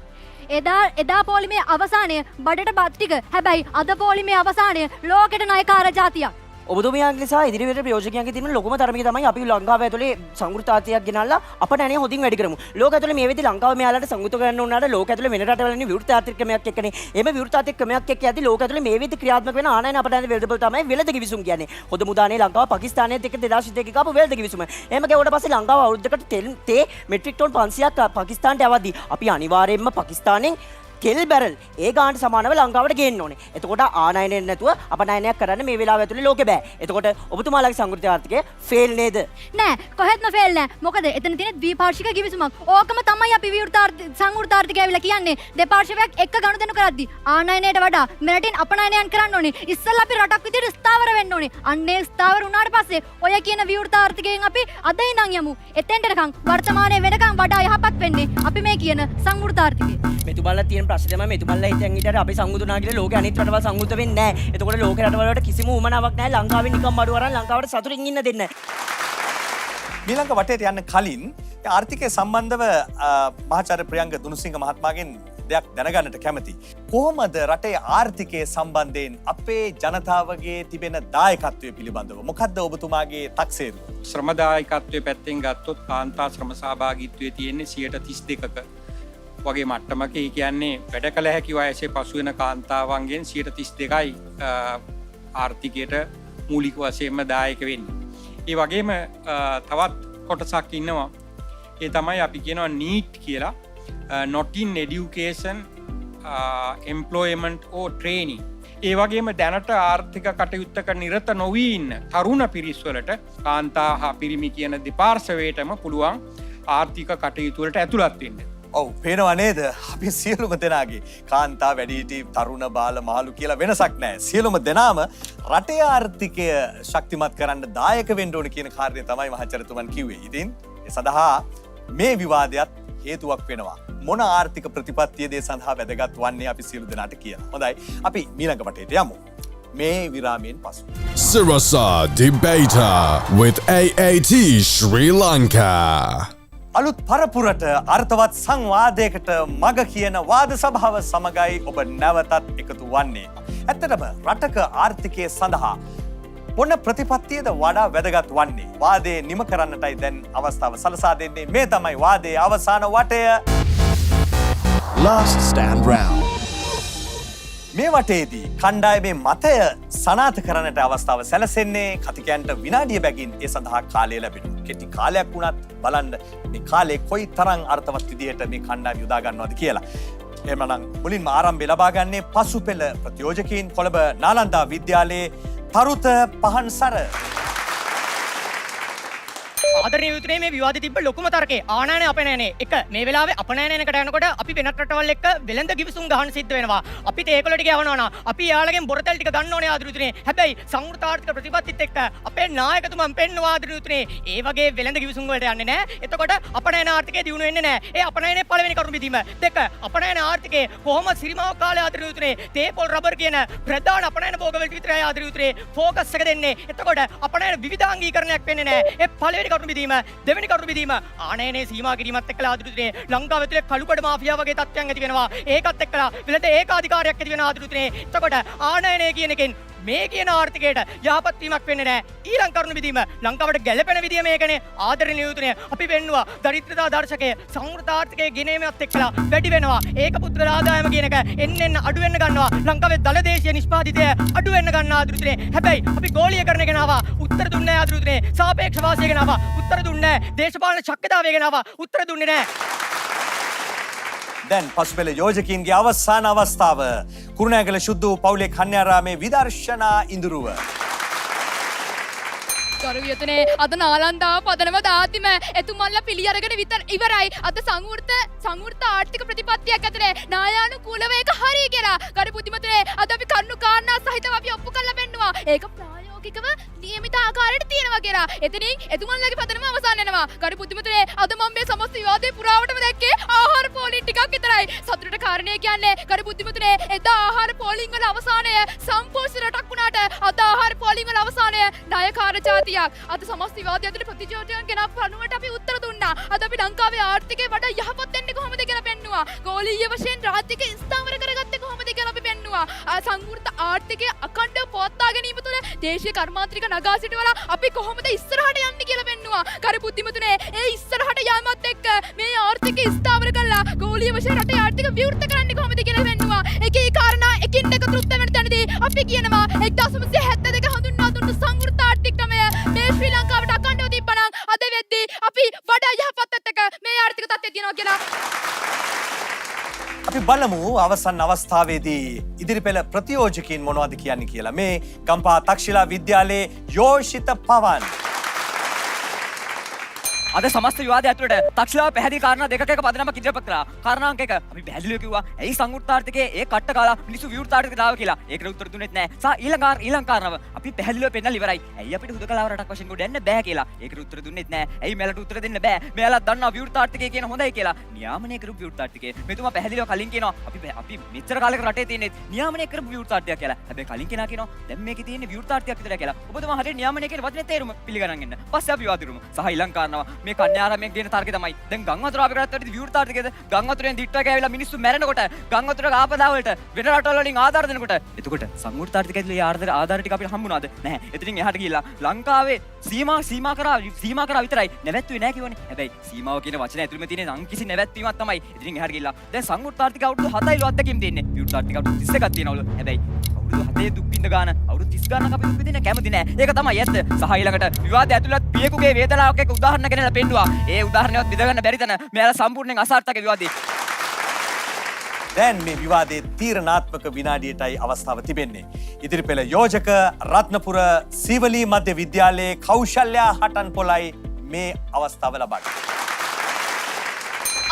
එදා පොලිමේ අවසානය බඩට බත් ටික. හැබැයි අද පොලිමේ අවසානය ලෝකෙට ණයකාර ජාතියක්. ඔබතුමියන් නිසා ඉදිරියට ප්‍රයෝජකයන්ගේ තියෙන ලොකුම තරමක තමයි අපි ලංකාව ඇතුලේ සංවෘත ආර්ථිකයක් ගෙනල්ලා අපට අනේ හොඳින් වැඩි කරමු. ලෝක ඇතුලේ මේ වෙද්දි ලංකාව මෙයාලට සංවෘත කරන්න උනාට ලෝක ඇතුලේ වෙන රටවල ඉන්නේ විවෘත ආර්ථික ක්‍රමයක් එක්කනේ. එimhe විවෘත ආර්ථික ක්‍රමයක් එක්ක යද්දි ලෝක ඇතුලේ මේ වෙද්දි ක්‍රියාත්මක වෙන ආනයන අපට අනේ වෙළඳපොළ තමයි වෙළඳ කිවිසුම් කියන්නේ. හොඳ මුදානේ ලංකාව පාකිස්තානයේත් එක්ක 2022 කාපු වෙළඳ කිවිසුම. එහෙම ගෙවුවට පස්සේ ලංකාව අවුරුද්දකට තේ මෙට්‍රික් ටන් 500ක් පාකිස්තානට යවද්දි අපි අනිවාර්යයෙන්ම පාකිස්තානෙන් තෙල් බැරල් ඒ ගානට සමානව ලංකාවට ගේන්න ඕනේ. එතකොට ආනයනයෙන් නැතුව අපනයනයක් කරන්න මේ වෙලාව ඇතුලේ ලෝකෙ බෑ. එතකොට ඔබතුමාලාගේ සංවෘත ආර්ථිකය ෆේල් නේද? නෑ කොහෙත්ම ෆේල් නෑ. මොකද එතන තියෙන ද්විපාර්ශ්වික කිවිසුමක්. ඕකම තමයි අපි සංවෘත ආර්ථිකය ඇවිල්ලා කියන්නේ. දෙපාර්ශ්වයක් එක්ක ගනුදෙනු කරද්දි ආනයනයට වඩා මෙරටින් අපනයනයන් කරන්න ඕනේ. ඉස්සෙල්ලා අපි රටක් විදිහට ස්ථාවර වෙන්න ඕනේ. අන්නේ ස්ථාවර වුණාට පස්සේ ඔය කියන විවෘත ආර්ථිකයෙන් අපි අද ඉඳන් යමු. එතෙන්ට එනකන් වර්තමානයේ වෙනකන් වඩා යහපත් වෙන්නේ අපි මේ කියන සංවෘත ආර්ථිකය. මෙතුමාලා තියෙන ප්‍රශ්නේ තමයි මෙතුමාලා හිතන් හිටියට අපි සංවෘතුනා කියලා ලෝකේ අනිත් රටවල් සංවෘත වෙන්නේ නැහැ. එතකොට ලෝකේ රටවල් වලට කිසිම උමනාවක් නැහැ. ලංකාවෙන් නිකම් බඩු අරන් ලංකාවට සතුටින් ඉන්න දෙන්නේ නැහැ. ඊළඟ වටේට යන්න කලින් ආර්ථිකය සම්බන්ධව මහාචාර්ය ප්‍රියංග දුනුසිංහ මහත්මයාගෙන් දෙයක් දැනගන්නට කැමති. කොහොමද රටේ ආර්ථිකය සම්බන්ධයෙන් අපේ ජනතාවගේ තිබෙන දායකත්වය පිළිබඳව මොකක්ද ඔබතුමාගේ තක්සේරුව? ශ්‍රම දායකත්වයේ පැත්තෙන් ගත්තොත් කාන්තා ශ්‍රම සහභාගීත්වය තියෙන්නේ 32%ක වගේ මට්ටමක. ඒ කියන්නේ වැඩ කළ හැකි වයසේ පසු වෙන කාන්තාවන්ගෙන් 32%යි ආර්ථිකයට මූලික වශයෙන්ම දායක වෙන්නේ. ඒ වගේම තවත් කොටසක් ඉන්නවා. ඒ තමයි අපි කියනවා නීට් කියලා. not in education, employment or training. ඒ වගේම දැනට ආර්ථික කටයුත්තක නිරත නොවී ඉන්න තරුණ පිරිස්වලට කාන්තා හා පිරිමි කියන දෙපාර්ශවයටම පුළුවන් ආර්ථික කටයුතු වලට ඇතුළත් වෙන්න. ඔව් පේනවා නේද? අපි සියලුම දෙනාගේ කාන්තා වැඩිහිටි තරුණ බාල මහලු කියලා වෙනසක් නැහැ. සියලුම දෙනාම රටේ ආර්ථිකය ශක්තිමත් කරන්න දායක වෙන්න ඕන කියන කාර්යය තමයි මහාචාර්යතුමන් කිව්වේ. ඉතින් ඒ සඳහා මේ විවාදයක් හේතුවක් වෙනවා. මොන ආර්ථික ප්‍රතිපත්තියද ඒ සඳහා වැදගත් වන්නේ අපි සියලු දෙනාට කියනවා. හොඳයි. අපි ඊළඟ වටේට යමු. මේ විරාමයෙන් පසු. Sirasa Debater with AAT Sri Lanka. අලුත් පරපුරට අර්ථවත් සංවාදයකට මග කියන වාද සභාව සමගයි ඔබ නැවතත් එකතු වන්නේ. ඇත්තටම රටක ආර්ථිකය සඳහා මොන ප්‍රතිපත්තියද වඩා වැදගත් වන්නේ? වාදය නිම කරන්නටයි දැන් අවස්ථාව සලසා දෙන්නේ. මේ තමයි වාදයේ අවසාන වටය. Last stand round. මේ වටේදී කණ්ඩායමේ මතය සනාථ කරන්නට අවස්ථාව සැලසෙන්නේ. කතිකයන්ට විනාඩිය බැගින් ඒ සඳහා කාලය ලැබෙනවා. කෙටි කාලයක් වුණත් බලන්න මේ කාලේ කොයි තරම් අර්ථවත් විදියට මේ කණ්ඩායම යොදා ගන්නවද කියලා. එහෙමනම් මුලින්ම ආරම්භය ලබා ගන්නේ පසු පෙළ ප්‍රතියෝජකයින් කොළඹ නාලන්දා විද්‍යාලයේ තරුත පහන්සර. ආදරණීය යුතුනේ මේ විවාදෙ තිබ්බ ලොකුම තර්කේ ආනයන අපනයනේ. එක මේ වෙලාවේ අපනයනයනකට යනකොට අපි වෙනත් රටවල් එක්ක වෙළඳ ගිවිසුම් ගහන්න සිද්ධ වෙනවා. අපිට ඒකොල්ලෝ ටික යවනවා නා. අපි යාළගෙන් බොරතල් ටික ගන්න ඕනේ ආදරණීය යුතුනේ. හැබැයි සංවෘත ආර්ථික ප්‍රතිපත්තිත් එක්ක අපේ නායකතුමන් පෙන්නවා ආදරණීය යුතුනේ. ඒ වගේ වෙළඳ ගිවිසුම් වලට යන්නේ නැහැ. එතකොට අපනයන ආර්ථිකය දියුණු වෙන්නේ නැහැ. ඒ අපනයනේ පළවෙනි කරුණ බෙදීම. දෙක අපනයන ආර්ථිකයේ කොහොම සිරිමාව කාලේ ආදරණීය යුතුනේ. තේපොල් රබර් කියන ප්‍රධාන අපනයන භෝග වලට විතරයි ආදරණීය යුතුනේ ફોකස් එක දෙන්නේ. එතකොට අපනයන විවිධාංගීකරණයක් වෙන්නේ නැහැ. ඒ පළවෙනි කරුණ බෙදීම. දෙවෙනි කරුණු බෙදීම ආනයනයේ සීමා කිරීමත් එක්කලා ආදරණීය ලංකාව ඇතුලේ කළුකඩ මාෆියා වගේ තත්ත්වයන් ඇති වෙනවා. ඒකත් එක්කලා වෙලට ඒකාධිකාරයක් ඇති වෙනවා ආදරණීය. එතකොට ආනයනය කියන එකෙන් මේ කියන ආර්ථිකයට යහපත් වීමක් වෙන්නේ නැහැ. ඊළඟ කරුණු බෙදීම ලංකාවට ගැළපෙන විදිය මේකනේ ආදරණීය යුතුනේ. අපි පෙන්නවා දරිද්‍රතා දර්ශකය සංවෘත ආර්ථිකයේ ගෙනීමත් එක්කලා වැඩි වෙනවා. ඒක පුද්ගල ආදායම කියන එක එන්න අඩු වෙන්න ගන්නවා. ලංකාවේ දල දේශීය නිෂ්පාදිතය අඩු වෙන්න ගන්නවා ආදරණීය. හැබැයි අපි ගෝලීයකරණය ගෙනාවා උත්තර දුන්නේ නැහැ ආදරණීය. සාපේක්ෂ වාසිය ගෙනාවා උත්තර දුන්නේ නැහැ. දේශපාලන ශක්තිතාවය ගෙනාවා උත්තර දුන්නේ නැහැ. දැන් පසුපෙළ යෝජකීන්ගේ අවසාන අවස්ථාව. කුරුණෑගල ශුද්ධ වූ පවුලේ කන්‍යාරාමේ විදර්ශනා ඉඳුරුව. කරුවියතනේ අද නාලන්දාව පදනම දාතිම එතුමල්ලා පිළි අරගෙන විතර ඉවරයි. අද සංවෘත ආර්ථික ප්‍රතිපත්තියක් ඇතුලේ නායානුකූලව ඒක හරිය කියලා. කරු පුදුමතනේ අද අපි කරුණු කාරණා සහිතව අපි ඔප්පු කරලා පෙන්නවා. ඒක ප්‍රායෝගිකව නියමිත ආකාරයට තියෙනවා කියලා. එතනින් එතුමන්ලගේ පදනම අවසන් වෙනවා. කරු පුදුමතනේ අද මම මේ සමස්ත විවාදේ පුරාවටම දැක්කේ ආහාර පෝලිං ටිකක් විතරයි. සතුටට කාරණේ කියන්නේ කරු පුදුමතනේ එදා ආහාර පෝලිං වල අවසානය සම්පූර්ණ රටක් වුණාට අද ආහාර පෝලිං වල අවසානය ණයකාර ජාතිය. අද සමස්ත විවාදය ඇතුලේ ප්‍රතිචෝදකයන් ගෙන පණුවට අපි උත්තර දුන්නා. අද අපි ලංකාවේ ආර්ථිකය වඩා යහපත් වෙන්නේ කොහොමද කියලා පෙන්නුවා. ගෝලීය වශයෙන් ආර්ථිකය ස්ථාවර කරගත්තේ කොහොමද කියලා අපි පෙන්නුවා. සංවෘත ආර්ථිකය අඛණ්ඩව පවත්වා ගැනීම තුළ දේශීය කර්මාන්තරික නගා සිටවලා අපි කොහොමද ඉස්සරහට යන්නේ කියලා පෙන්නුවා. කරු බුද්ධිමතුනේ ඒ ඉස්සරහට යාමත් එක්ක මේ ආර්ථිකය ස්ථාවර කරලා ගෝලීය වශයෙන් රටේ ආර්ථික විවෘත කරන්නේ කොහොමද කියලා පෙන්නුවා. ඒකේ කාරණා එකින් එක තෘප්ත වෙන තැනදී අපි කියනවා 1972 හඳුන්වා දුන්නු සංවෘත ආර්ථික ක්‍රමය මේ ශ්‍රී ලංකාවට අඛණ්ඩව තිබ්බනම් අද වෙද්දී අපි වඩා යහපත් එක මේ ආර්ථික තත්ත්වය තියෙනවා කියලා. අපි බලමු අවසන් අවස්ථාවේදී ඉදිරිපෙළ ප්‍රතියෝජකයින් මොනවද කියන්නේ කියලා. මේ ගම්පහ තක්ෂිලා විද්‍යාලයේ යෝෂිත පවන්. අද සමස්ත විවාදය ඇතුළට තක්ෂිලාව පැහැදිලි කාරණා දෙකක පදනමක් ඉදිරිපත් කළා. කාරණාංක 1 අපි පැහැදිලිව කිව්වා ඇයි සංවෘත ආර්ථිකයේ ඒ කට්ට කාලා මිනිස්සු විවෘත ආර්ථිකයට දාව කියලා. ඒකට උත්තර දුන්නෙත් නැහැ. ඊළඟ කාරණාව අපි පැහැදිලිව පෙන්නලා ඉවරයි. ඇයි අපිට හුදකලාව රටක් වශයෙන් ගොඩ යන්න බෑ කියලා. ඒකට උත්තර දුන්නෙත් නැහැ. ඇයි මෙයාලට උත්තර දෙන්න බෑ. මෙයාලා දන්නවා විවෘත ආර්ථිකය කියන හොඳයි කියලා. නියාමනය කරපු විවෘත ආර්ථිකය. මෙතුමා පැහැදිලිව කලින් කියනවා අපි මෙච්චර කාලයක රටේ තියෙන්නේ නියාමනය කරපු විවෘත ආර්ථිකයක් කියලා. හැබැයි කලින් කෙනා කියනවා දැන් මේකේ තියෙන්නේ විවෘත ආර්ථිකයක් විතරයි කියලා. ඔබතුමා හරියට නියාමනය කියන වචනේ තේරුම පිළිගන්නන් ඉන්න. පස්සේ අපි වාදිරුමු. සහ ඊළඟ කාරණාව මේ කන්‍යාරාමයේ තර්කය තමයි දැන් ගම් වතුර අපේ රටට විවෘත ආර්ථිකයද ගම් වතුරෙන් දිට්ටුවක් ඇවිල්ලා මිනිස්සු මැරෙනකොට ගම් වතුර ආපදා වලට වෙන රටවල් වලින් ආධාර දෙනකොට එතකොට සංවෘත ආර්ථිකය ඇතුලේ ආධාර ටික අපිට හම්බුණාද නැහැ. එතනින් එහාට ගිහිල්ලා ලංකාවේ සීමා කරා විතරයි නැවැත්තුවේ නැහැ කියවනේ. හැබැයි සීමාව කියන වචනේ ඇතුළෙම තියෙන නම් කිසි නැවැත්වීමක් තමයි. එතනින් එහාට ගිහිල්ලා දැන් සංවෘත ආර්ථිකය අවුරුදු 7යිලු අත්දැකීම් තියෙන්නේ. විවෘත ආර්ථිකය අවුරුදු 31ක් තියෙනවලු. හැබැයි අවුරුදු 7 දුක් විඳ ගන්න අවුරුදු 30 ගන්නක් අපි දුක් විඳින්න කැමති නැහැ. ඒක තමයි ඇත්ත. සහ ඊළඟට විවාදය ඇතුළත් පියෙකුගේ වේදනාවක් එක්ක උදාහරණ ගෙනලා පෙන්නුවා. ඒ උදාහරණයවත් බෙද ගන්න බැරි තැන මෙයාලා සම්පූර්ණයෙන් අසාර්ථක විවාදේ. දැන් මේ විවාදයේ තීරණාත්මක විනාඩියටයි අවස්ථාව තිබෙන්නේ. ඉදිරිපෙළ යෝජක රත්නපුර සීවලී මධ්‍ය විද්‍යාලයේ කෞශල්‍යා හටන්පොලයි මේ අවස්ථාව ලබන්නේ.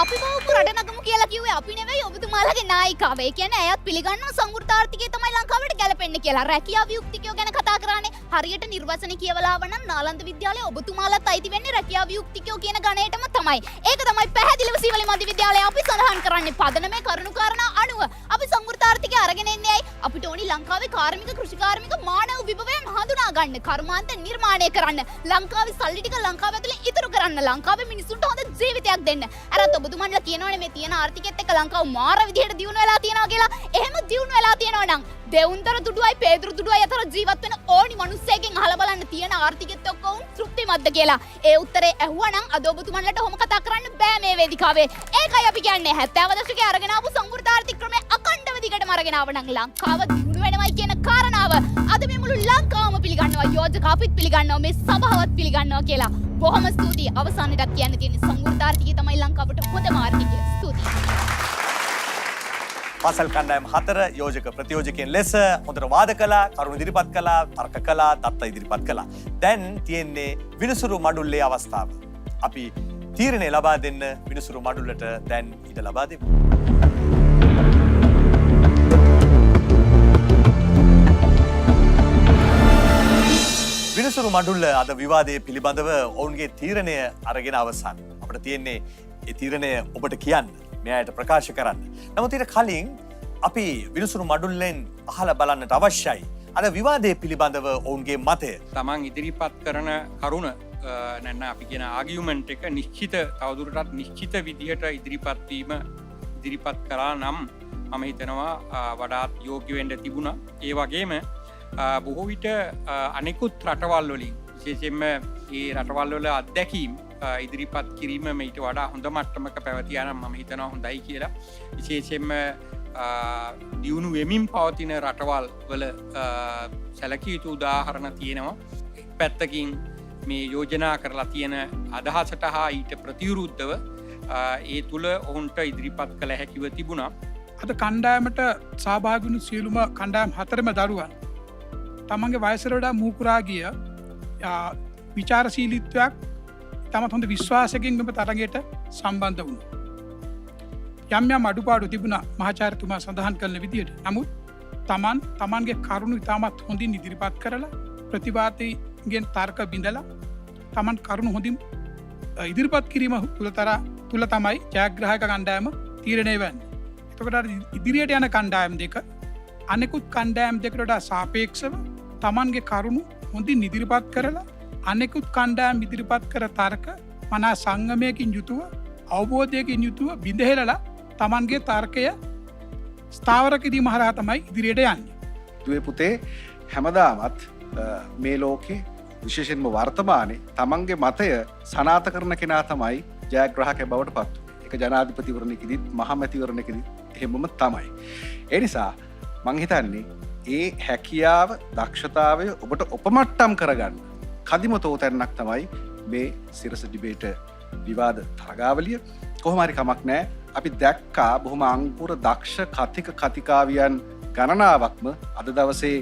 අපි බෞද්ධ රට නගමු කියලා කිව්වේ අපි නෙවෙයි ඔබතුමාලගේ නායිකාව. ඒ කියන්නේ ඇයත් පිළිගන්නවා සංවෘත ආර්ථිකය තමයි ලංකාවට ගැලපෙන්නේ කියලා. රැකියාව වියුක්තිකයෝ ගැන කතා කරානේ. හරියට නිර්වචන කියවලා වනම් නාලන්ද විද්‍යාලයේ ඔබතුමාලත් අයිති වෙන්නේ රැකියාව වියුක්තිකයෝ කියන ගණයටම තමයි. ඒක තමයි පැහැදිලිව සීවලී මධ්‍ය විද්‍යාලයේ අපි සඳහන් කරන්නේ. පදනමේ කරුණු කාරණා අනුව අපි සංවෘත ආර්ථිකය අරගෙන එන්නේ ඇයි? අපිට ඕනි ලංකාවේ කාර්මික කෘෂිකාර්මික මානව විභවයන් හඳුනා ගන්න, කර්මාන්ත නිර්මාණය කරන්න, ලංකාවේ සල්ලි ටික ලංකාව ඇතුලේ ඉතුරු කරන්න, ලංකාවේ මිනිස්සුන්ට හොඳ ජීවිතයක් දෙන්න. අර ඔබතුමන්ලා කියනවනේ මේ තියෙන ආර්ථිකයත් එක්ක ලංකාව මාර විදිහට දියුණු වෙලා තියෙනවා කියලා. එහෙම දියුණු වෙලා තියෙනවා නම් දෙවුන්තර දුඩුවයි පේදුරු දුඩුවයි අතර ජීවත් වෙන ඕනි මිනිස්සෙකින් අහලා බලන්න තියෙන ආර්ථිකයත් එක්ක උන් තෘප්තිමත්ද කියලා. ඒ උත්තරේ ඇහුවා නම් අද ඔබතුමන්ලට ඔහොම කතා කරන්න බෑ මේ වේදිකාවේ. ඒකයි අපි කියන්නේ 70 දශකයේ අරගෙන ආපු සංවෘත ආර්ථික ක්‍රමය අකණ්ඩව දිගටම අරගෙන ආව නම් ලංකාව දියුණු වෙනවයි කියන කාරණාව අද මේ මුළු ලංකාවම පිළිගන්නවා, යෝජක අපිත් පිළිගන්නවා, මේ සභාවත් පිළිගන්නවා කියලා. බොහොම ස්තුතියි. අවසානයේටත් කියන්න තියෙන සංවෘත ආර්ථිකය තමයි ලංකාවට හොඳම ආර්ථිකය. ස්තුතියි. පාසල් කණ්ඩායම් 4 යෝජක ප්‍රතියෝජකයන් ලෙස හොඳට වාද කළා, කරුණු ඉදිරිපත් කළා, තර්ක කළා, තත්ත්ව ඉදිරිපත් කළා. දැන් තියෙන්නේ විනිසුරු මඩුල්ලේ අවස්ථාව. අපි තීරණය ලබා දෙන්න විනිසුරු මඩුල්ලට දැන් ඉඩ ලබා දෙමු. විනිසුරු මඩුල්ල අද විවාදයේ පිළිබඳව ඔවුන්ගේ තීරණය අරගෙන අවසන්. අපිට තියෙන්නේ ඒ තීරණය ඔබට කියන්න, මෙයාට ප්‍රකාශ කරන්න. නමුත් ඊට කලින් අපි විනිසුරු මඩුල්ලෙන් අහලා බලන්නට අවශ්‍යයි අද විවාදයේ පිළිබඳව ඔවුන්ගේ මතය. තමන් ඉදිරිපත් කරන කරුණ නැන්න අපි කියන ආගියුමන්ට් එක නිශ්චිත තවදුරටත් නිශ්චිත විදිහට ඉදිරිපත් කරා නම් මම හිතනවා වඩාත් යෝග්‍ය වෙන්න තිබුණා. ඒ වගේම බොහෝ විට අනෙකුත් රටවල් වලින් විශේෂයෙන්ම ඒ රටවල් වල අත්දැකීම් ඉදිරිපත් කිරීම ඊට වඩා හොඳ මට්ටමක පැවතියා නම් මම හිතනවා හොඳයි කියලා. විශේෂයෙන්ම දියුණු වෙමින් පවතින රටවල් වල සැලකිය යුතු උදාහරණ තියෙනවා. පැත්තකින් මේ යෝජනා කරලා තියෙන අදහසට හා ඊට ප්‍රතිවිරුද්ධව ඒ තුල ඔවුන්ට ඉදිරිපත් කළ හැකිව තිබුණා. අද කණ්ඩායමට සහභාගී වුණු සියලුම කණ්ඩායම් 4ම දරුවන් තමන්ගේ වයසට වඩා මුහුකුරා ගිය විචාරශීලීත්වයක් තමත් හොඳ විශ්වාසකින් මෙම තරගයට සම්බන්ධ වුණා. යම් යම් අඩුපාඩු තිබුණා මහාචාර්යතුමා සඳහන් කළ විදිහට. නමුත් තමන්ගේ කරුණු ඉතාමත් හොඳින් ඉදිරිපත් කරලා ප්‍රතිවාදීන්ගෙන් තර්ක බිඳලා තමන් කරුණු හොඳින් ඉදිරිපත් කිරීම තුල තමයි ජයග්‍රාහක කණ්ඩායම තීරණය වෙන්නේ. එතකොට ඉදිරියට යන කණ්ඩායම් දෙක අනෙකුත් කණ්ඩායම් දෙකට වඩා සාපේක්ෂව තමන්ගේ කරුණු හොඳින් ඉදිරිපත් කරලා අනෙකුත් කණ්ඩායම් ඉදිරිපත් කර තර්ක මනා සංගමයකින් යුතුව අවබෝධයකින් යුතුව බිඳහෙලලා තමන්ගේ තර්කය ස්ථාවර කිරීම හරහා තමයි ඉදිරියට යන්නේ. දුවේ පුතේ හැමදාමත් මේ ලෝකේ විශේෂයෙන්ම වර්තමානයේ තමන්ගේ මතය සනාථ කරන කෙනා තමයි ජයග්‍රාහකයා බවට පත් වෙන්නේ. ඒක ජනාධිපතිවරණයකදීත් මහමැතිවරණයකදීත් එහෙමම තමයි. ඒ නිසා මං හිතන්නේ ඒ හැකියාව දක්ෂතාවය ඔබට උපමට්ටම් කරගන්න කදිම තෝතැන්නක් තමයි මේ සිරස ඩිබේට් විවාද තරගාවලිය. කොහොම හරි කමක් නැහැ. අපි දැක්කා බොහොම අංකුර දක්ෂ කතිකාවියන් ගණනාවක්ම අද දවසේ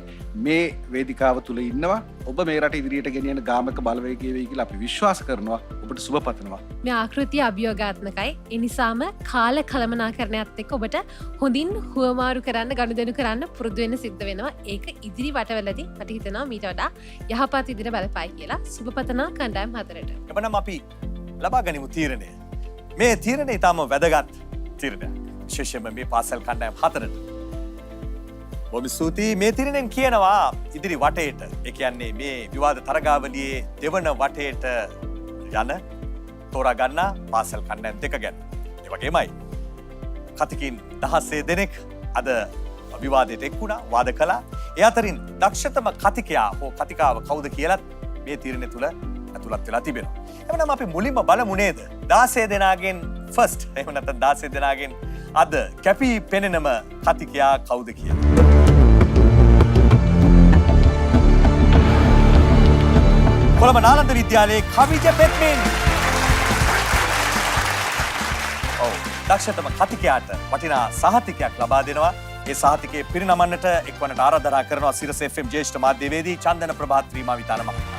මේ වේදිකාව තුල ඉන්නවා. ඔබ මේ රට ඉදිරියට ගෙනියන ගාමක බලවේගය වෙයි කියලා අපි විශ්වාස කරනවා. ඔබට සුබ පතනවා. මේ ආකෘතිය අභියෝගාත්මකයි. ඒ නිසාම කාල කළමනාකරණයත් එක්ක ඔබට හොඳින් හුවමාරු කරන්න ගනුදෙනු කරන්න පුරුදු වෙන්න සිද්ධ වෙනවා. ඒක ඉදිරි වටවලදී මට හිතෙනවා මීට වඩා යහපත් ඉදිරියට බලපායි කියලා. සුබ පතනවා කණ්ඩායම් 4ට. එබනම් අපි ලබා ගනිමු තීරණය. මේ තීරණය ඊටම වැදගත් තීරණයක්. විශේෂයෙන්ම මේ පාසල් කණ්ඩායම් 4ට. බොහොම ස්තුතියි. මේ තීරණයෙන් කියනවා ඉදිරි වටේට, ඒ කියන්නේ මේ විවාද තරගාවලියේ දෙවන වටේට යන තෝරා ගන්නා පාසල් කණ්ඩායම් දෙක ගැන. ඒ වගේමයි කතිකින් 16 දෙනෙක් අද විවාදයට එක් වුණා, වාද කළා. ඒ අතරින් දක්ෂතම කතිකයා හෝ කතිකාව කවුද කියලත් මේ තීරණය තුල ඇතුළත් වෙලා තිබෙනවා. එවනම් අපි මුලින්ම බලමු නේද 16 දෙනාගෙන් ෆස්ට් එහෙම නැත්නම් 16 දෙනාගෙන් අද කැපී පෙනෙනම කතිකයා කවුද කියලා. කොළඹ නාලන්ද විද්‍යාලයේ කවිජ පෙත්මින්. ඔව්, දක්ෂතම කතිකයාට වටිනා සහතිකයක් ලබා දෙනවා. ඒ සහතිකයේ පිරිනමන්නට එක්වන්නට ආරාධනා කරනවා සිරස FM ජ්‍යෙෂ්ඨ මාධ්‍යවේදී චන්දන ප්‍රභාත් ත්‍රිමාවිතාන මහත්මයා.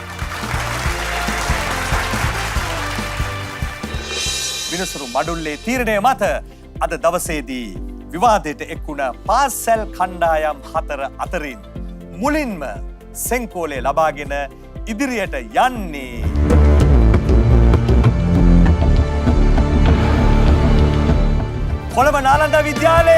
විනිසුරු මඩුල්ලේ තීරණය මත අද දවසේදී විවාදයට එක්වුණ පාසල් කණ්ඩායම් 4 අතරින් මුලින්ම සෙන්කෝලේ ලබාගෙන ඉදිරියට යන්නේ කොළඹ නාලන්ද විද්‍යාලය.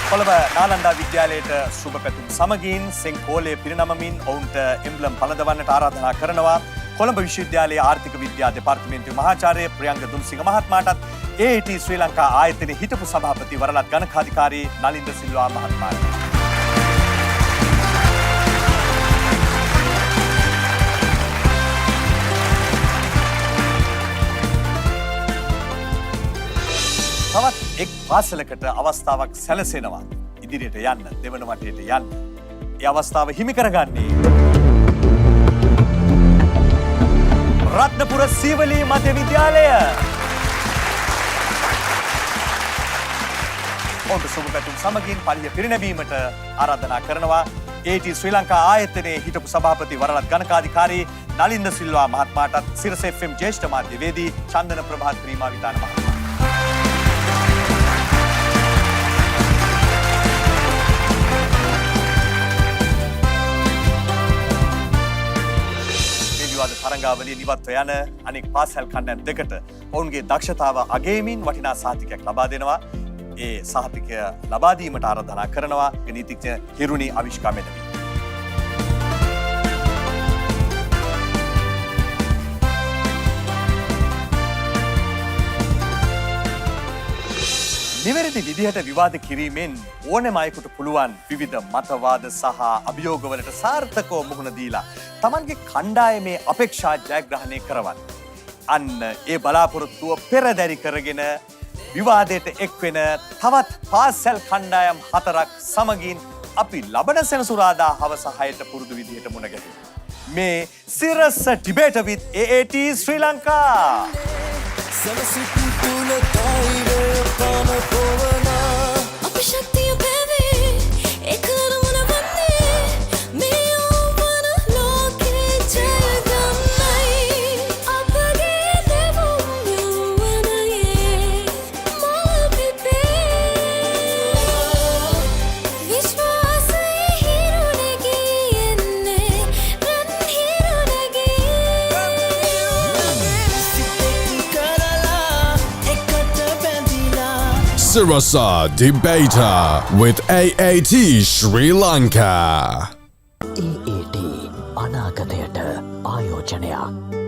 කොළඹ නාලන්දා විද්‍යාලයට සුබ පැතුම් සමගින් සෙන්කෝලය පිරිනමමින් ඔවුන්ට එම්බ්ලම් පලදවන්නට ආරාධනා කරනවා. කොළඹ විශ්වවිද්‍යාලයේ ආර්ථික විද්‍යා දෙපාර්තමේන්තුවේ මහාචාර්ය ප්‍රියංග දුම්සිංහ මහත්මයාටත් AAT ශ්‍රී ලංකා ආයතනයේ හිටපු සභාපති වරලත් ගණකාධිකාරී නලින්ද සිල්වා මහත්මයාට. තවත් එක් පාසලකට අවස්ථාවක් සැලසෙනවා ඉදිරියට යන්න දෙවන වටේට යන්න. ඒ අවස්ථාව හිමි කරගන්නේ රත්නපුර සීවලී මධ්‍ය විද්‍යාලය. ඔවුන්ට සුබ පැතුම් සමගින් පල්ලිය පිරිනැමීමට ආරාධනා කරනවා. AAT ශ්‍රී ලංකා ආයතනයේ හිටපු සභාපති වරලත් ගණකාධිකාරී නලින්ද සිල්වා මහත්මයාටත් සිරස FM ජ්‍යෙෂ්ඨ මාධ්‍යවේදී චන්දන ප්‍රභාත් ප්‍රීමා විතාන මහත්මයා. තරංගාවලිය නිවත්ව යන අනෙක් පාසල් කණ්ඩායම් දෙකට ඔවුන්ගේ දක්ෂතාව අගයමින් වටිනා සහතිකයක් ලබා දෙනවා. ඒ සහතිකය ලබා දීමට ආරාධනා කරනවා නීතිඥ හිරුනි අවිෂ්කා මෙනවි. නිවැරදි විදිහට විවාද කිරීමෙන් ඕනෑම අයෙකුට පුළුවන් විවිධ මතවාද සහ අභියෝගවලට සාර්ථකව මුහුණ දීලා තමන්ගේ කණ්ඩායමේ අපේක්ෂා ජයග්‍රහණය කරවන්න. අන්න ඒ බලාපොරොත්තුව පෙරදැරි කරගෙන විවාදයට එක්වෙන තවත් පාසල් කණ්ඩායම් 4ක් සමගින් අපි ලබන සෙනසුරාදා හවස 6ට පුරුදු විදිහට මුණ ගැහෙමු. මේ Sirasa debate with AAT Sri Lanka. අපේ ශක්තිය බැවේ ඒක අරමුණ වන්නේ මේ ඕවන ලෝකේ ජයගන්නයි අපගේ දෙවුම් යුවනයේ මල් පිපේ විශ්වාසයේ හිරුණකී එන්නේ රන් හිරුණකී සිතෙක් කරලා එකට බැඳිලා Sirasa Debater with AAT Sri Lanka. AAT අනාගතයට ආයෝජනයක්.